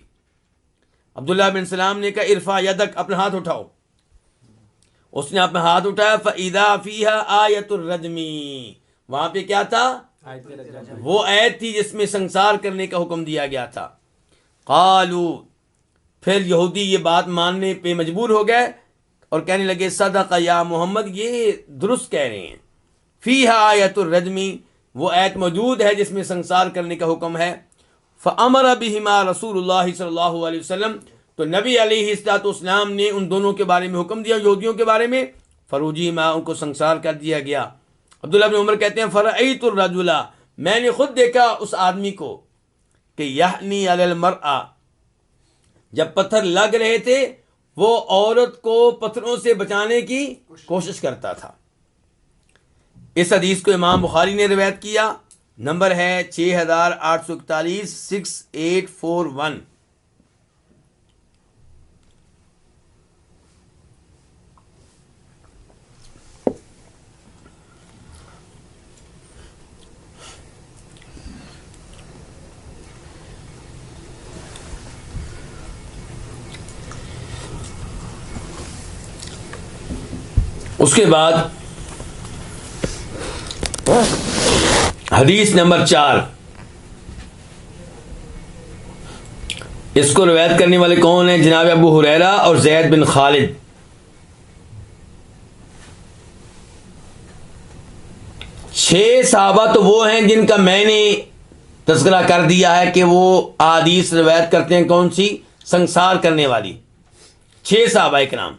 عبداللہ بن سلام نے کہا ارفع یدک، اپنا ہاتھ اٹھاؤ۔ اس نے اپنا ہاتھ اٹھایا، فَإِذَا فِيهَا آیَةُ الرَّجْمِ، وہاں پہ کیا تھا؟ آیت رجم، وہ آیت تھی جس میں سنسار کرنے کا حکم دیا گیا تھا۔ قالوا، پھر یہودی یہ بات ماننے پہ مجبور ہو گئے اور کہنے لگے صدق یا محمد، یہ درست کہہ رہے ہیں۔ فیہا آیت الرجم، وہ آیت موجود ہے جس میں سنسار کرنے کا حکم ہے۔ فَأَمَرَ بِهِمَا رسول اللہ صلی اللہ علیہ وسلم، تو نبی علیہ الصلوۃ والسلام نے ان دونوں کے بارے میں حکم دیا، یہودیوں کے بارے میں۔ فَرُجِمَا، ان کو سنسار کر دیا گیا۔ عبداللہ بن عمر کہتے ہیں فَرَأَيْتُ الرَّجُلَ، میں نے خود دیکھا اس آدمی کو کہ یحنی علی المرأة، جب پتھر لگ رہے تھے وہ عورت کو پتھروں سے بچانے کی کوشش کرتا تھا۔ اس حدیث کو امام بخاری نے روایت کیا، نمبر ہے 6841، 6841۔ اس کے بعد حدیث نمبر 4، اس کو روایت کرنے والے کون ہیں؟ جناب ابو ہریرہ اور زید بن خالد۔ چھ صحابہ تو وہ ہیں جن کا میں نے تذکرہ کر دیا ہے کہ وہ احادیث روایت کرتے ہیں، کون سی؟ سنسار کرنے والی 6 صحابہ کرام۔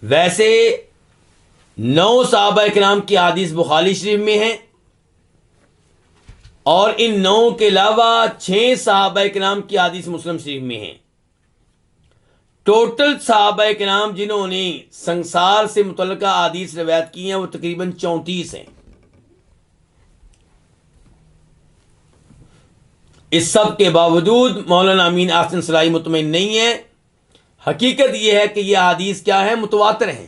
ویسے 9 صحابہ کرام کی احادیث بخاری شریف میں ہیں، اور ان 9 کے علاوہ 6 صحابہ کرام کی احادیث مسلم شریف میں ہیں۔ ٹوٹل صحابہ کرام جنہوں نے سنسار سے متعلقہ احادیث روایت کی ہیں وہ تقریباً 34 ہیں۔ اس سب کے باوجود مولانا امین احسن صلاحی مطمئن نہیں ہے۔ حقیقت یہ ہے کہ یہ احادیث کیا ہے؟ متواتر ہیں۔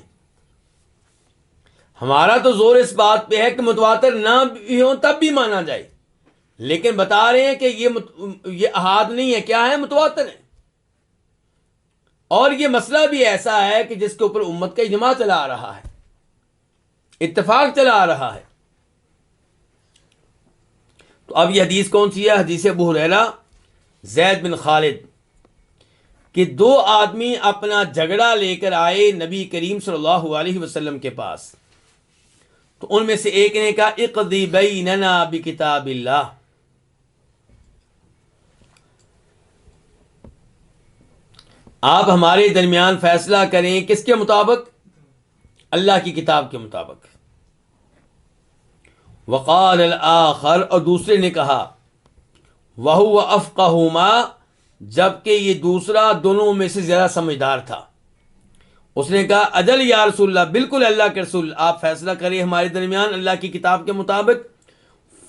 ہمارا تو زور اس بات پہ ہے کہ متواتر نہ بھی ہوں تب بھی مانا جائے، لیکن بتا رہے ہیں کہ یہ احاد نہیں ہے، کیا ہے؟ متواتر ہے۔ اور یہ مسئلہ بھی ایسا ہے کہ جس کے اوپر امت کا اجماع چلا آ رہا ہے، اتفاق چلا آ رہا ہے۔ تو اب یہ حدیث کون سی ہے؟ حدیث ابو ہریرہ، زید بن خالد، کہ 2 آدمی اپنا جھگڑا لے کر آئے نبی کریم صلی اللہ علیہ وسلم کے پاس۔ تو ان میں سے ایک نے کہا اقضی بیننا بکتاب اللہ، آپ ہمارے درمیان فیصلہ کریں کس کے مطابق؟ اللہ کی کتاب کے مطابق۔ وقال الآخر، اور دوسرے نے کہا وہو افقہما، جبکہ یہ دوسرا دونوں میں سے زیادہ سمجھدار تھا۔ اس نے کہا اجل یا رسول اللہ، بالکل اللہ کے رسول، آپ فیصلہ کریں ہمارے درمیان اللہ کی کتاب کے مطابق.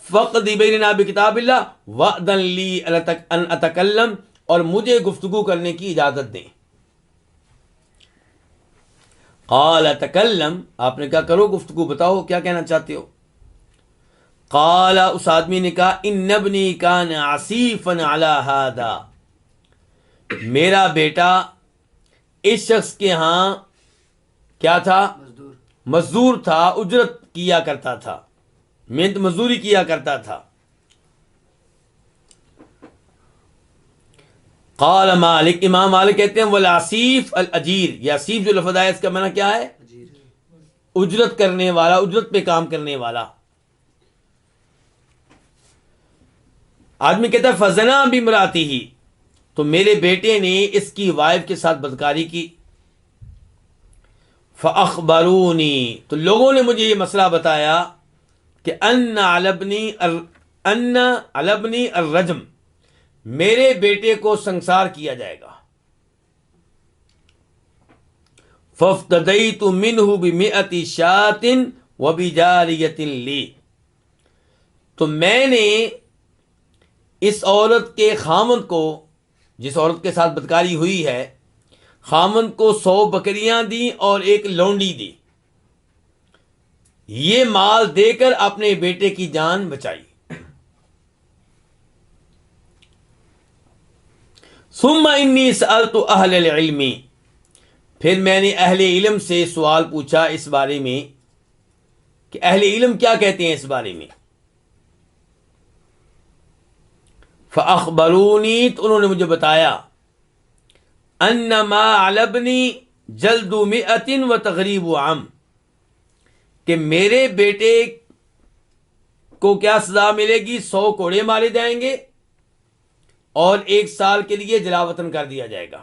فقض بیننا بکتاب اللہ وأذن لی ان اتکلم، اور مجھے گفتگو کرنے کی اجازت دیں. قال تکلم، آپ نے کہا کرو گفتگو، بتاؤ کیا کہنا چاہتے ہو. قال، اس آدمی نے کہا ان ابنی کان عصیفا علی ھذا، میرا بیٹا اس شخص کے ہاں کیا تھا؟ مزدور تھا، اجرت کیا کرتا تھا، محنت مزدوری کیا کرتا تھا. قال مالک، امام مالک کہتے ہیں والعصیف الاجیر، یہ عصیف جو لفظ ہے اس کا معنی کیا ہے؟ اجرت کرنے والا، اجرت پہ کام کرنے والا. آدمی کہتا ہے فزنا بامرأتہ، تو میرے بیٹے نے اس کی وائف کے ساتھ بدکاری کی. فاخبرونی، تو لوگوں نے مجھے یہ مسئلہ بتایا کہ ان علی ابنی الرجم، میرے بیٹے کو سنسار کیا جائے گا. فافتدیت منہ بمئۃ شاۃ وبجاریۃ لی، تو میں نے اس عورت کے خامند کو، جس عورت کے ساتھ بدکاری ہوئی ہے، خامند کو 100 بکریاں دیں اور ایک لونڈی دی. یہ مال دے کر اپنے بیٹے کی جان بچائی. ثم انی سألت اہل العلم، پھر میں نے اہل علم سے سوال پوچھا اس بارے میں کہ اہل علم کیا کہتے ہیں اس بارے میں. فاخبرونی، تو انہوں نے مجھے بتایا انما علی ابنی جلد 100 وتغریب عام، کہ میرے بیٹے کو کیا سزا ملے گی؟ 100 کوڑے مارے جائیں گے اور 1 سال کے لیے جلا وطن کر دیا جائے گا،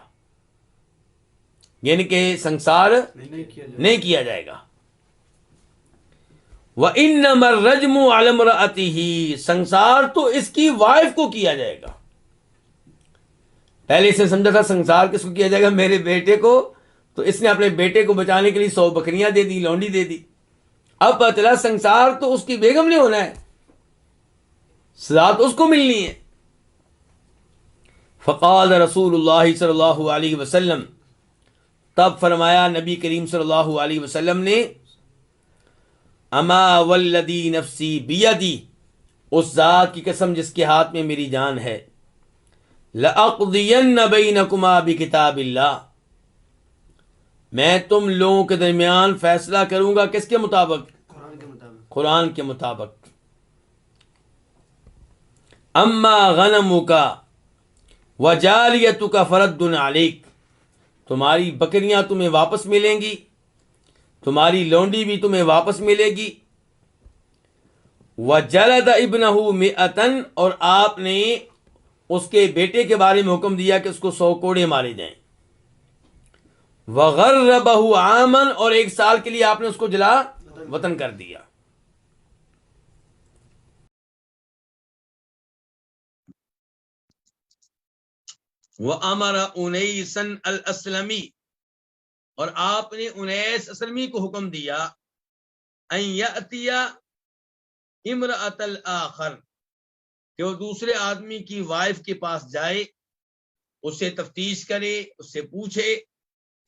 یعنی کہ سنسار نہیں کیا جائے گا. وَإِنَّمَا الرَّجْمُ عَلَى امْرَأَتِهِ، سنسار تو اس کی وائف کو کیا جائے گا. پہلے اس نے سمجھا تھا سنسار کس کو کیا جائے گا؟ میرے بیٹے کو. تو اس نے اپنے بیٹے کو بچانے کے لیے 100 بکریاں دے دی، لونڈی دے دی. اب پتہ چلا سنسار تو اس کی بیگم نے ہونا ہے، سزا تو اس کو ملنی ہے. فقال رسول اللہ صلی اللہ علیہ وسلم، تب فرمایا نبی کریم صلی اللہ علیہ وسلم نے، اما والذی نفسی بیدی، اس ذات کی قسم جس کے ہاتھ میں میری جان ہے، لأقضین بینکما بکتاب اللہ، میں تم لوگوں کے درمیان فیصلہ کروں گا کس کے مطابق؟ قرآن کے مطابق. اما غنمک وجاریتک فرد علیک، تمہاری بکریاں تمہیں واپس ملیں گی، تمہاری لونڈی بھی تمہیں واپس ملے گی. وجلد ابنہ 100، اور آپ نے اس کے بیٹے کے بارے میں حکم دیا کہ اس کو 100 کوڑے مارے جائیں. وغربہ عاما، اور 1 سال کے لیے آپ نے اس کو جلا وطن کر دیا. وَأَمَرَ أُنَيْسًا الْأَسْلَمِي، اور آپ نے انیس اسلمی کو حکم دیا ان یأتی امرأۃ الآخر، کہ وہ دوسرے آدمی کی وائف کے پاس جائے، اس سے تفتیش کرے، اس سے پوچھے.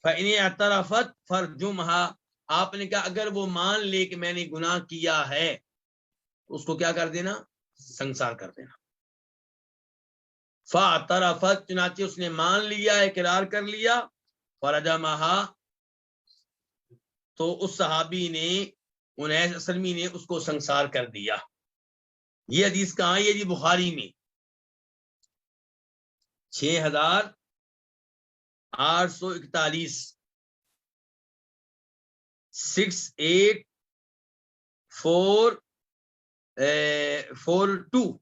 فَإِنِ اعْتَرَفَتْ فَارْجُمْهَا، آپ نے کہا اگر وہ مان لے کہ میں نے گناہ کیا ہے تو اس کو کیا کر دینا؟ سنسار کر دینا. فَاعْتَرَفَتْ، چنانچہ اس نے مان لیا، اقرار کر لیا. فَرَجَمَهَا، تو اس صحابی نے، انیس اسلمی نے اس کو سنسار کر دیا. یہ حدیث کہاں ہے؟ یہ جی بخاری میں 6841، 6842،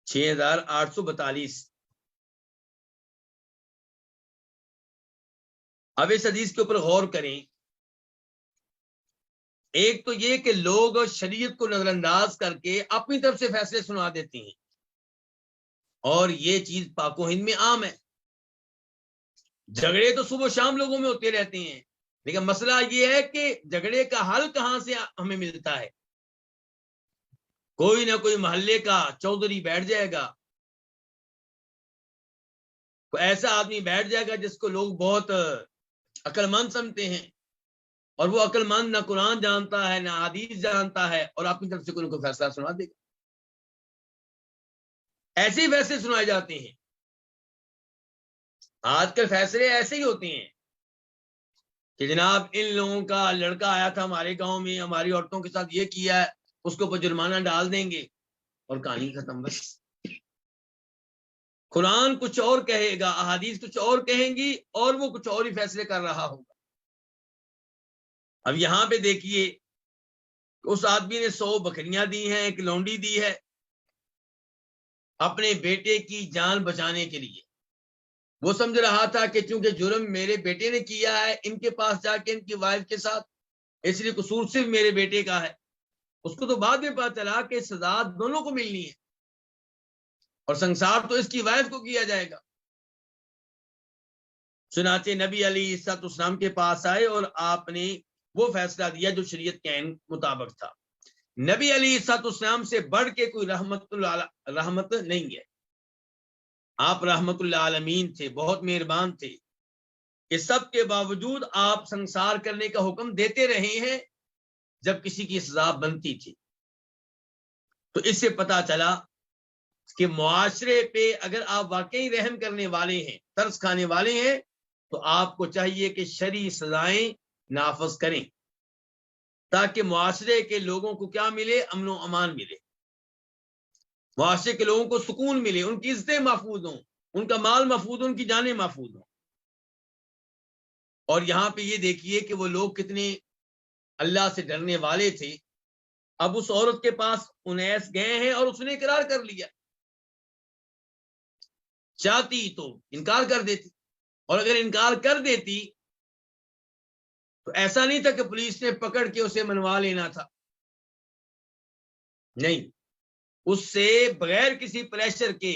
6842. اب اس حدیث کے اوپر غور کریں. ایک تو یہ کہ لوگ شریعت کو نظر انداز کر کے اپنی طرف سے فیصلے سنا دیتے ہیں، اور یہ چیز پاک و ہند میں عام ہے. جھگڑے تو صبح و شام لوگوں میں ہوتے رہتے ہیں، لیکن مسئلہ یہ ہے کہ جھگڑے کا حل کہاں سے ہمیں ملتا ہے؟ کوئی نہ کوئی محلے کا چودھری بیٹھ جائے گا، کوئی ایسا آدمی بیٹھ جائے گا جس کو لوگ بہت عقل مند سمجھتے ہیں، اور وہ عقل مند نہ قرآن جانتا ہے نہ حدیث جانتا ہے، اور اپنی طرف سے کوئی نہ کوئی فیصلہ سنا دے گا۔ ایسے ہی فیصلے سنائے جاتے ہیں، آج کل فیصلے ایسے ہی ہوتے ہیں کہ جناب ان لوگوں کا لڑکا آیا تھا ہمارے گاؤں میں، ہماری عورتوں کے ساتھ یہ کیا ہے، اس کو اوپر جرمانہ ڈال دیں گے اور کہانی ختم۔ بس قرآن کچھ اور کہے گا، احادیث کچھ اور کہیں گی، اور وہ کچھ اور ہی فیصلے کر رہا ہوگا۔ اب یہاں پہ دیکھیے، اس آدمی نے 100 بکریاں دی ہیں، ایک لونڈی دی ہے اپنے بیٹے کی جان بچانے کے لیے۔ وہ سمجھ رہا تھا کہ چونکہ جرم میرے بیٹے نے کیا ہے ان کے پاس جا کے ان کی وائف کے ساتھ، اس لیے قصور صرف میرے بیٹے کا ہے۔ اس کو تو بعد میں پتا چلا کہ سزا دونوں کو ملنی ہے، اور سنسار تو اس کی وائف کو کیا جائے گا۔ چنانچہ نبی علیہ السلام کے پاس آئے اور آپ نے وہ فیصلہ دیا جو شریعت کے مطابق تھا۔ نبی علیہ السلام سے بڑھ کے کوئی رحمت نہیں ہے، آپ رحمت اللہ عالمین تھے، بہت مہربان تھے۔ اس سب کے باوجود آپ سنسار کرنے کا حکم دیتے رہے ہیں جب کسی کی سزا بنتی تھی۔ تو اس سے پتا چلا کہ معاشرے پہ اگر آپ واقعی رحم کرنے والے ہیں، ترس کھانے والے ہیں، تو آپ کو چاہیے کہ شرعی سزائیں نافذ کریں، تاکہ معاشرے کے لوگوں کو کیا ملے؟ امن و امان ملے، معاشرے کے لوگوں کو سکون ملے، ان کی عزتیں محفوظ ہوں، ان کا مال محفوظ ہوں، ان کی جانیں محفوظ ہوں۔ اور یہاں پہ یہ دیکھیے کہ وہ لوگ کتنے اللہ سے ڈرنے والے تھے۔ اب اس عورت کے پاس انیس گئے ہیں اور اس نے اقرار کر لیا، چاہتی تو انکار کر دیتی، اور اگر انکار کر دیتی تو ایسا نہیں تھا کہ پولیس نے پکڑ کے اسے منوا لینا تھا، نہیں، اس سے بغیر کسی پریشر کے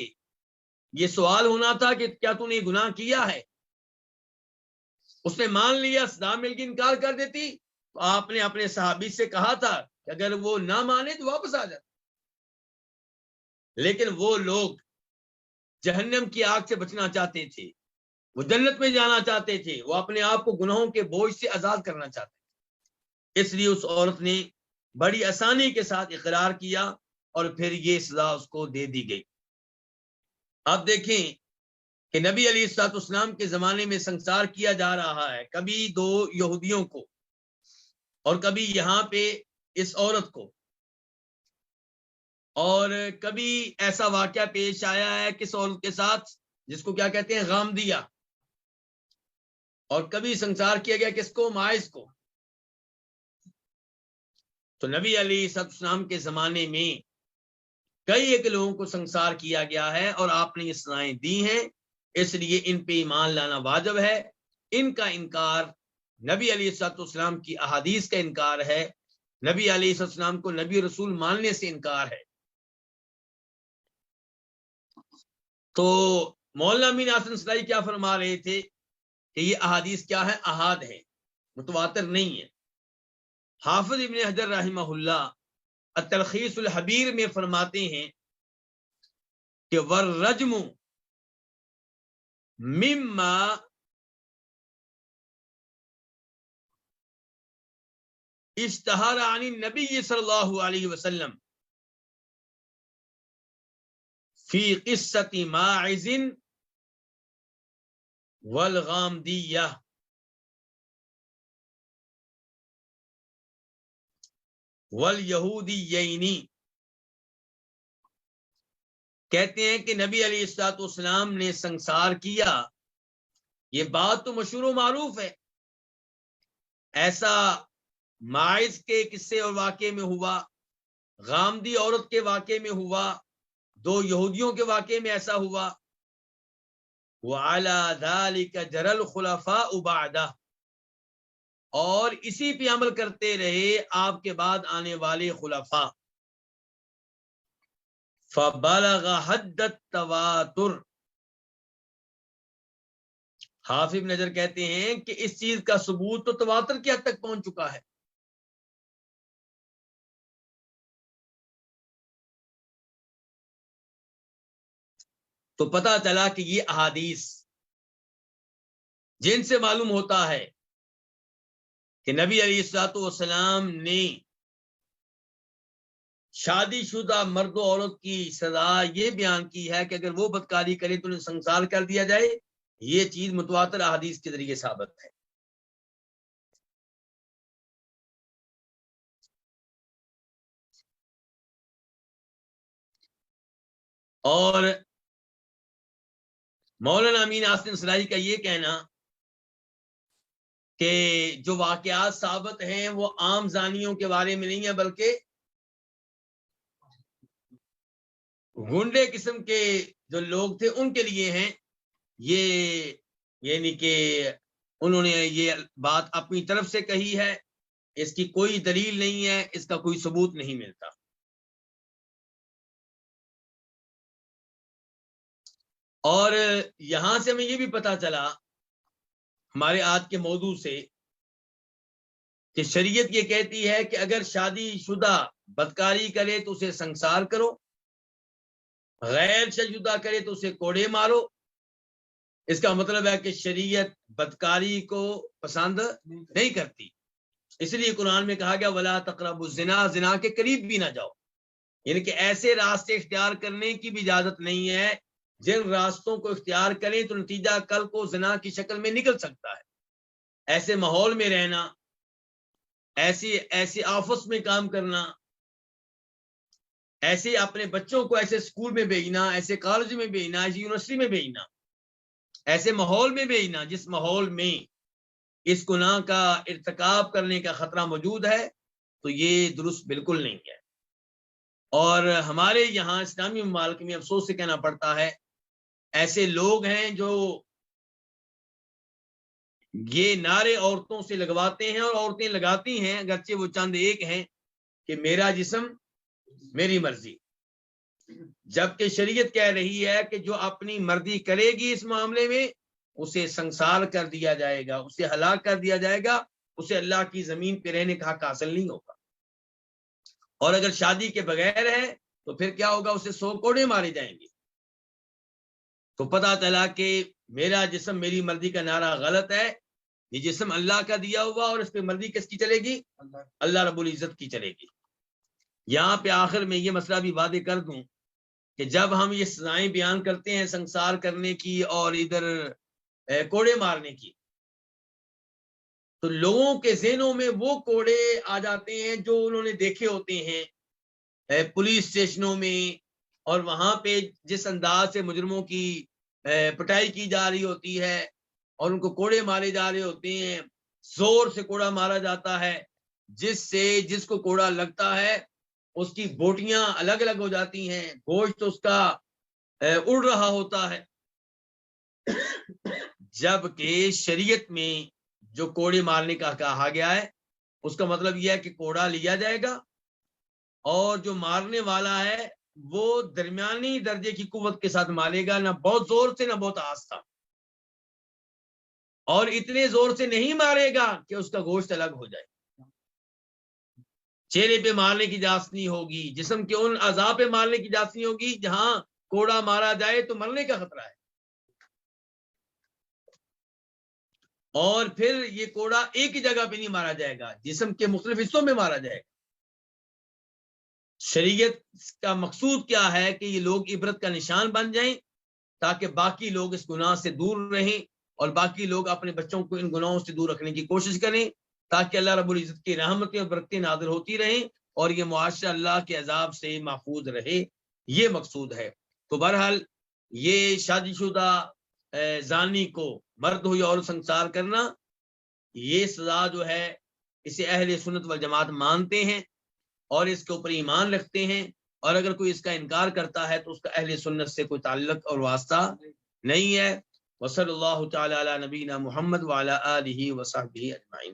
یہ سوال ہونا تھا کہ کیا تو نے گناہ کیا ہے؟ اس نے مان لیا، سزا مل کے انکار کر دیتی تو آپ نے اپنے صحابی سے کہا تھا کہ اگر وہ نہ مانے تو واپس آ جاتا۔ لیکن وہ لوگ جہنم کی آگ سے بچنا چاہتے تھے، وہ جنت میں جانا چاہتے تھے، وہ اپنے آپ کو گناہوں کے بوجھ سے آزاد کرنا چاہتے تھے۔ اس لیے اس عورت نے بڑی آسانی کے ساتھ اقرار کیا اور پھر یہ سزا اس کو دے دی گئی۔ آپ دیکھیں کہ نبی علیہ السلام کے زمانے میں سنسار کیا جا رہا ہے، کبھی 2 یہودیوں کو اور کبھی یہاں پہ اس عورت کو، اور کبھی ایسا واقعہ پیش آیا ہے کس عورت کے ساتھ جس کو کیا کہتے ہیں؟ غامدیہ، اور کبھی سنسار کیا گیا کس کو؟ ماعز کو۔ تو نبی علیہ السلام کے زمانے میں کئی ایک لوگوں کو سنسار کیا گیا ہے اور آپ نے یہ سزائیں دی ہیں، اس لیے ان پہ ایمان لانا واجب ہے۔ ان کا انکار نبی علیہ السلام کی احادیث کا انکار ہے، نبی علیہ السلام کو نبی رسول ماننے سے انکار ہے۔ تو مولانا امین حسن سلائی کیا فرما رہے تھے کہ یہ احادیث کیا ہے؟ احاد ہے، متواتر نہیں ہے۔ حافظ ابن حجر رحمہ اللہ التلخیص الحبیر میں فرماتے ہیں کہ والرجم مما اشتہر عن النبی صلی اللہ علیہ وسلم فی قصۃ ماعز والغامدیہ والیہودیین۔ کہتے ہیں کہ نبی علیہ السلام نے سنسار کیا، یہ بات تو مشہور و معروف ہے، ایسا ماعز کے قصے اور واقعے میں ہوا، غامدی عورت کے واقعے میں ہوا، 2 یہودیوں کے واقعے میں ایسا ہوا۔ وعلی ذلک جری الخلفاء بعدہ، اور اسی پہ عمل کرتے رہے آپ کے بعد آنے والے خلفاء۔ فبلغ حد التواتر، حافظ ابن حجر کہتے ہیں کہ اس چیز کا ثبوت تو تواتر کی حد تک پہنچ چکا ہے. تو پتہ چلا کہ یہ احادیث جن سے معلوم ہوتا ہے کہ نبی علیہ الصلوۃ والسلام نے شادی شدہ مرد و عورت کی سزا یہ بیان کی ہے کہ اگر وہ بدکاری کرے تو انہیں سنسار کر دیا جائے، یہ چیز متواتر احادیث کے ذریعے ثابت ہے. اور مولانا امین آصف انصاری کا یہ کہنا کہ جو واقعات ثابت ہیں وہ عام زانیوں کے بارے میں نہیں ہیں بلکہ گنڈے قسم کے جو لوگ تھے ان کے لیے ہیں. یہ یعنی کہ انہوں نے یہ بات اپنی طرف سے کہی ہے، اس کی کوئی دلیل نہیں ہے، اس کا کوئی ثبوت نہیں ملتا. اور یہاں سے ہمیں یہ بھی پتہ چلا ہمارے آج کے موضوع سے کہ شریعت یہ کہتی ہے کہ اگر شادی شدہ بدکاری کرے تو اسے سنسار کرو، غیر شادی شدہ کرے تو اسے کوڑے مارو. اس کا مطلب ہے کہ شریعت بدکاری کو پسند نہیں کرتی. اس لیے قرآن میں کہا گیا ولا تقربوا الزنا، زنا کے قریب بھی نہ جاؤ. یعنی کہ ایسے راستے اختیار کرنے کی بھی اجازت نہیں ہے جن راستوں کو اختیار کریں تو نتیجہ کل کو زنا کی شکل میں نکل سکتا ہے. ایسے ماحول میں رہنا، ایسی آفس میں کام کرنا، ایسے اپنے بچوں کو ایسے اسکول میں بھیجنا، ایسے کالج میں بھیجنا، ایسی یونیورسٹی میں بھیجنا، ایسے ماحول میں بھیجنا جس ماحول میں اس گناہ کا ارتکاب کرنے کا خطرہ موجود ہے، تو یہ درست بالکل نہیں ہے. اور ہمارے یہاں اسلامی ممالک میں افسوس سے کہنا پڑتا ہے ایسے لوگ ہیں جو یہ نعرے عورتوں سے لگواتے ہیں اور عورتیں لگاتی ہیں، اگرچہ وہ چند ایک ہیں، کہ میرا جسم میری مرضی، جبکہ شریعت کہہ رہی ہے کہ جو اپنی مرضی کرے گی اس معاملے میں اسے سنسار کر دیا جائے گا، اسے ہلاک کر دیا جائے گا، اسے اللہ کی زمین پہ رہنے کا حق حاصل نہیں ہوگا. اور اگر شادی کے بغیر ہے تو پھر کیا ہوگا، اسے 100 کوڑے مارے جائیں گے. تو پتہ چلا کہ میرا جسم میری مرضی کا نعرہ غلط ہے. یہ جسم اللہ کا دیا ہوا اور اس پہ مرضی کس کی چلے گی؟ اللہ رب العزت کی چلے گی. یہاں پہ آخر میں یہ مسئلہ بھی واضح کر دوں کہ جب ہم یہ سزائیں بیان کرتے ہیں سنسار کرنے کی اور ادھر کوڑے مارنے کی، تو لوگوں کے ذہنوں میں وہ کوڑے آ جاتے ہیں جو انہوں نے دیکھے ہوتے ہیں پولیس اسٹیشنوں میں، اور وہاں پہ جس انداز سے مجرموں کی پٹائی کی جا رہی ہوتی ہے اور ان کو کوڑے مارے جا رہے ہوتے ہیں، زور سے کوڑا مارا جاتا ہے، جس کو کوڑا لگتا ہے اس کی بوٹیاں الگ الگ ہو جاتی ہیں، گوشت اس کا اڑ رہا ہوتا ہے. جبکہ شریعت میں جو کوڑے مارنے کا کہا گیا ہے اس کا مطلب یہ ہے کہ کوڑا لیا جائے گا اور جو مارنے والا ہے وہ درمیانی درجے کی قوت کے ساتھ مارے گا، نہ بہت زور سے نہ بہت آہستہ، اور اتنے زور سے نہیں مارے گا کہ اس کا گوشت الگ ہو جائے. چہرے پہ مارنے کی اجازت نہیں ہوگی، جسم کے ان اعضاء پہ مارنے کی اجازت نہیں ہوگی جہاں کوڑا مارا جائے تو مرنے کا خطرہ ہے. اور پھر یہ کوڑا ایک ہی جگہ پہ نہیں مارا جائے گا، جسم کے مختلف حصوں میں مارا جائے گا. شریعت کا مقصود کیا ہے کہ یہ لوگ عبرت کا نشان بن جائیں تاکہ باقی لوگ اس گناہ سے دور رہیں اور باقی لوگ اپنے بچوں کو ان گناہوں سے دور رکھنے کی کوشش کریں تاکہ اللہ رب العزت کی رحمتیں اور برکتیں نازل ہوتی رہیں اور یہ معاشرہ اللہ کے عذاب سے محفوظ رہے. یہ مقصود ہے. تو بہرحال یہ شادی شدہ زانی کو مرد ہو یا عورت سنسار کرنا، یہ سزا جو ہے اسے اہل سنت والجماعت مانتے ہیں اور اس کے اوپر ایمان رکھتے ہیں، اور اگر کوئی اس کا انکار کرتا ہے تو اس کا اہل سنت سے کوئی تعلق اور واسطہ نہیں ہے. وصلی اللہ تعالی علی نبینا محمد وعلی آلہ وصحبہ اجمعین.